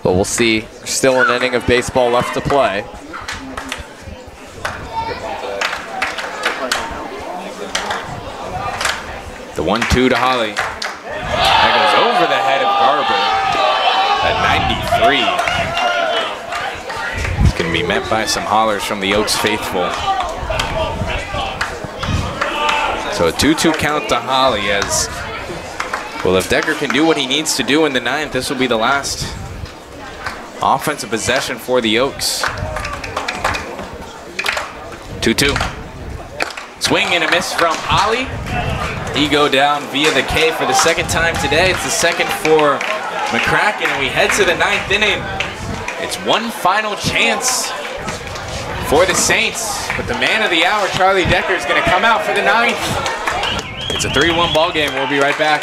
But we'll see. Still an inning of baseball left to play. The 1-2 to Holly. That goes over the head of Garber at 93. It's going to be met by some hollers from the Oaks faithful. So a 2-2 count to Holly as, well, if Decker can do what he needs to do in the 9th, this will be the last offensive possession for the Oaks. 2-2. Swing and a miss from Holly. He go down via the K for the second time today. It's the second for McCracken, and we head to the 9th inning. It's one final chance for the Saints, but the man of the hour, Charlie Decker, is going to come out for the 9th. It's a 3-1 ball game. We'll be right back.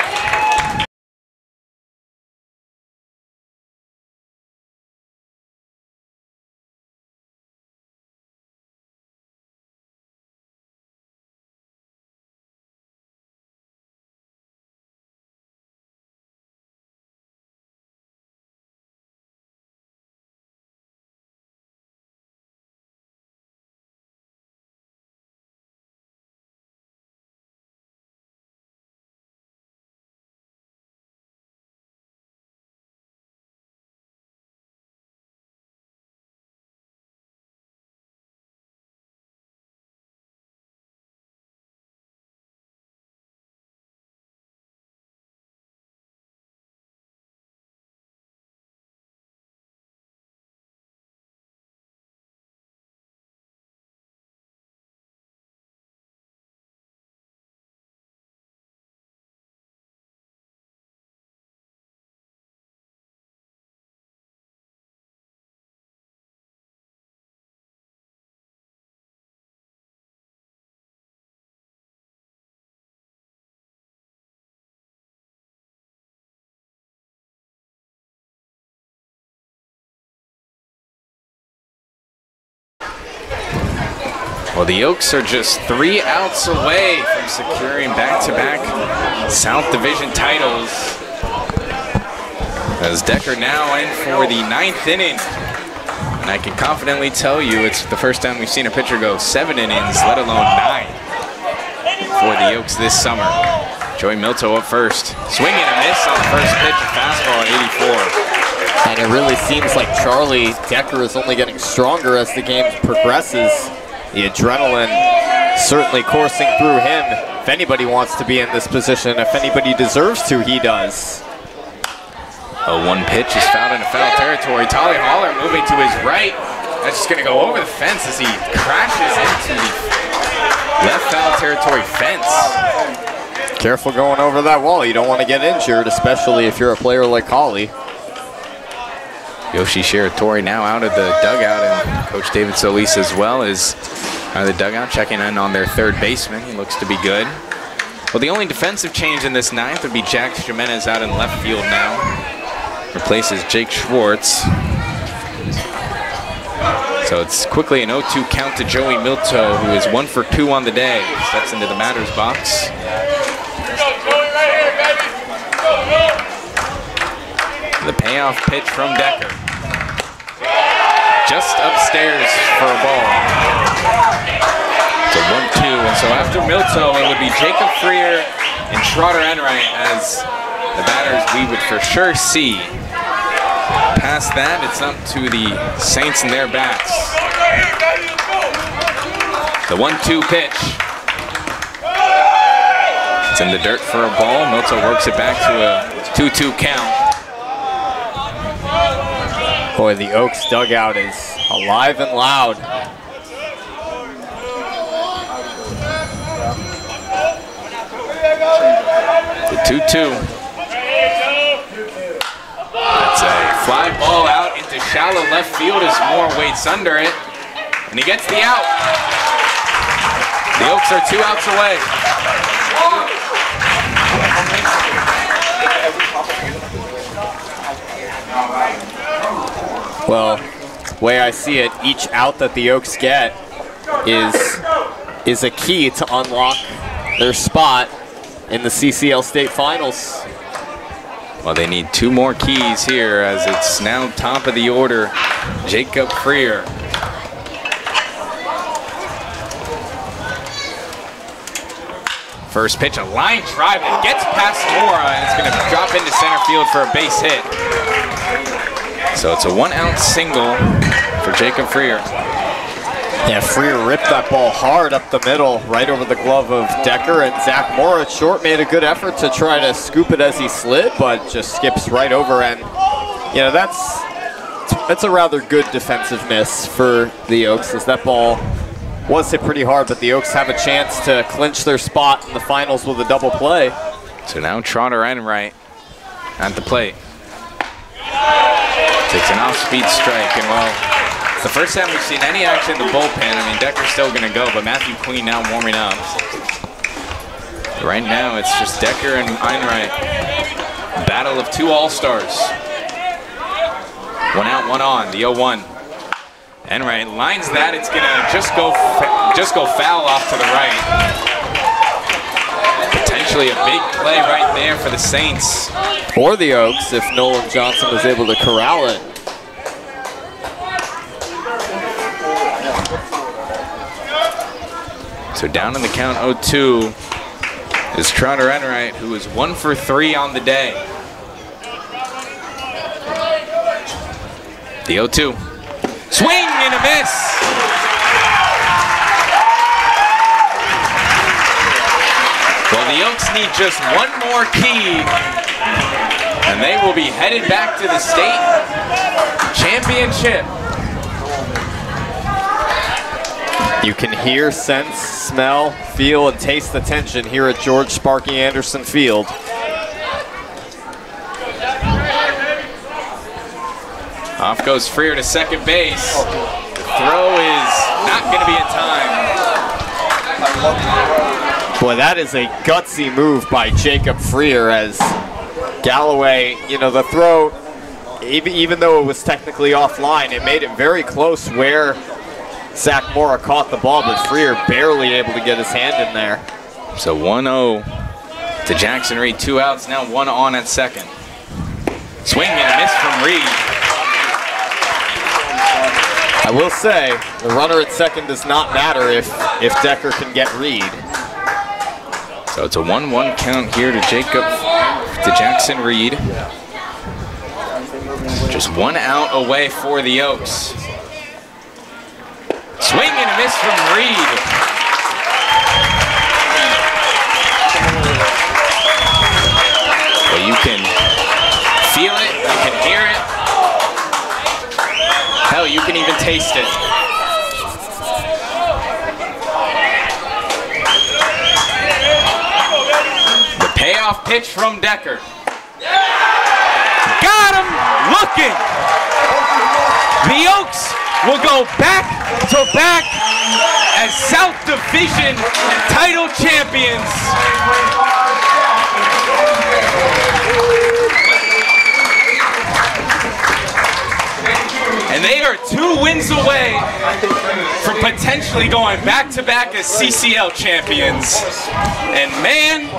Well, the Oaks are just 3 outs away from securing back-to-back South Division titles. As Decker now in for the 9th inning. And I can confidently tell you it's the first time we've seen a pitcher go 7 innings, let alone 9, for the Oaks this summer. Joey Milto up first. Swing and a miss on the first pitch, a fastball at 84. And it really seems like Charlie Decker is only getting stronger as the game progresses. The adrenaline certainly coursing through him. If anybody wants to be in this position, if anybody deserves to, he does. A 1 pitch is fouled into foul territory. Tolly Haller moving to his right. That's just going to go over the fence as he crashes into the left foul territory fence. Careful going over that wall. You don't want to get injured, especially if you're a player like Holly. Yoshi Shiratori now out of the dugout, and Coach David Solis as well is out of the dugout, checking in on their third baseman. He looks to be good. Well, the only defensive change in this 9th would be Jack Jimenez out in left field now. Replaces Jake Schwartz. So it's quickly an 0-2 count to Joey Milto, who is 1 for 2 on the day. Steps into the Matters box. The payoff pitch from Decker. Just upstairs for a ball. It's a 1-2, and so after Milto, it would be Jacob Freer and Schroeder Enright as the batters we would for sure see. Past that, it's up to the Saints and their bats. The 1-2 pitch. It's in the dirt for a ball. Milto works it back to a 2-2 count. Boy, the Oaks dugout is alive and loud. The 2-2. That's a fly ball out into shallow left field as Moore waits under it. And he gets the out. The Oaks are 2 outs away. Well, the way I see it, each out that the Oaks get is a key to unlock their spot in the CCL State Finals. Well, they need 2 more keys here as it's now top of the order, Jacob Freer. First pitch, a line drive. It gets past Mora, and it's going to drop into center field for a base hit. So it's a 1-out single for Jacob Freer. Yeah, Freer ripped that ball hard up the middle, right over the glove of Decker, and Zach Mora short made a good effort to try to scoop it as he slid, but just skips right over, and you know, that's a rather good defensive miss for the Oaks, as that ball was hit pretty hard, but the Oaks have a chance to clinch their spot in the finals with a double play. So now Trotter Enright at the plate. Takes an off-speed strike, and well, it's the first time we've seen any action in the bullpen. I mean, Decker's still going to go, but Matthew Queen now warming up. Right now, it's just Decker and Enright. Battle of 2 all-stars. 1 out, 1 on, the 0-1. Enright lines that. It's going to just go foul off to the right. Potentially a big play right there for the Saints. For the Oaks, if Nolan Johnson was able to corral it. So down in the count 0-2 is Trotter Enright, who is 1 for 3 on the day. The 0-2. Swing and a miss. Well, the Oaks need just 1 more key, and they will be headed back to the state championship. You can hear, sense, smell, feel, and taste the tension here at George Sparky Anderson Field. Off goes Freer to second base. The throw is not going to be in time. Boy, that is a gutsy move by Jacob Freer, as Galloway, you know, the throw, even though it was technically offline, it made it very close where Zach Mora caught the ball, but Freer barely able to get his hand in there. So 1-0 to Jackson Reed. 2 outs, now 1 on at second. Swing and a miss from Reed. I will say, the runner at second does not matter if Decker can get Reed. So it's a 1-1 count here to Jackson Reed. Just 1 out away for the Oaks. Swing and a miss from Reed. Well, you can feel it, you can hear it. Hell, you can even taste it. The payoff pitch from Decker. Got him looking. The Oaks will go back-to-back as South Division title champions. And they are 2 wins away from potentially going back-to-back as CCL champions. And man,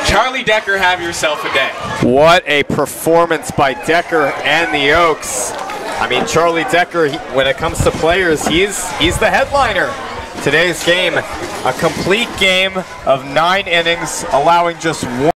Charlie Decker, have yourself a day. What a performance by Decker and the Oaks. I mean, Charlie Decker, when it comes to players, he's the headliner. Today's game, a complete game of 9 innings, allowing just 1.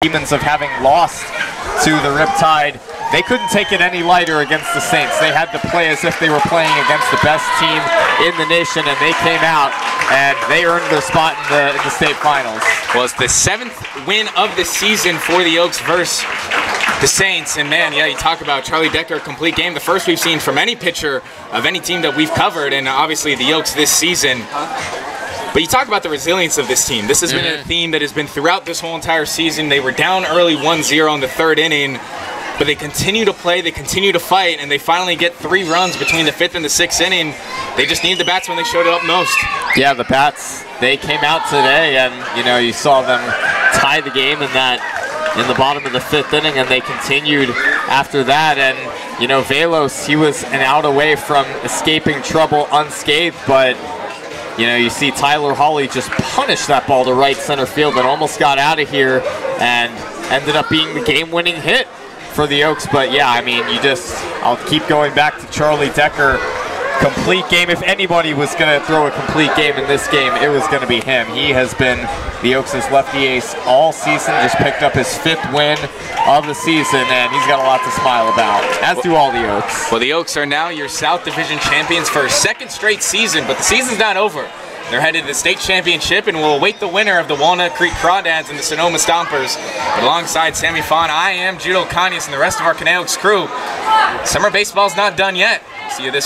Demons of having lost to the Riptide, they couldn't take it any lighter against the Saints. They had to play as if they were playing against the best team in the nation, and they came out and they earned their spot in the state finals. Well, it's the 7th win of the season for the Oaks versus the Saints, and man, yeah, you talk about Charlie Decker, a complete game, the first we've seen from any pitcher of any team that we've covered, and obviously the Oaks this season. But you talk about the resilience of this team. This has been a theme that has been throughout this whole entire season. They were down early 1-0 in the 3rd inning, but they continue to play, they continue to fight, and they finally get 3 runs between the 5th and the 6th inning. They just needed the bats when they showed it up most. Yeah, the bats, they came out today, and you know, you saw them tie the game in that in the bottom of the 5th inning, and they continued after that. And, you know, Velos, he was an out away from escaping trouble unscathed, but, you know, you see Tyler Hawley just punish that ball to right center field and almost got out of here and ended up being the game-winning hit for the Oaks. But, yeah, I mean, I'll keep going back to Charlie Decker. Complete game. If anybody was going to throw a complete game in this game, it was going to be him. He has been the Oaks' lefty ace all season, just picked up his 5th win of the season, and he's got a lot to smile about, as do all the Oaks. Well, the Oaks are now your South Division champions for a 2nd straight season, but the season's not over. They're headed to the state championship and will await the winner of the Walnut Creek Crawdads and the Sonoma Stompers. But alongside Sammy Fawn, I am Judo Kanyas and the rest of our Canal Oaks crew. Summer baseball's not done yet. See you this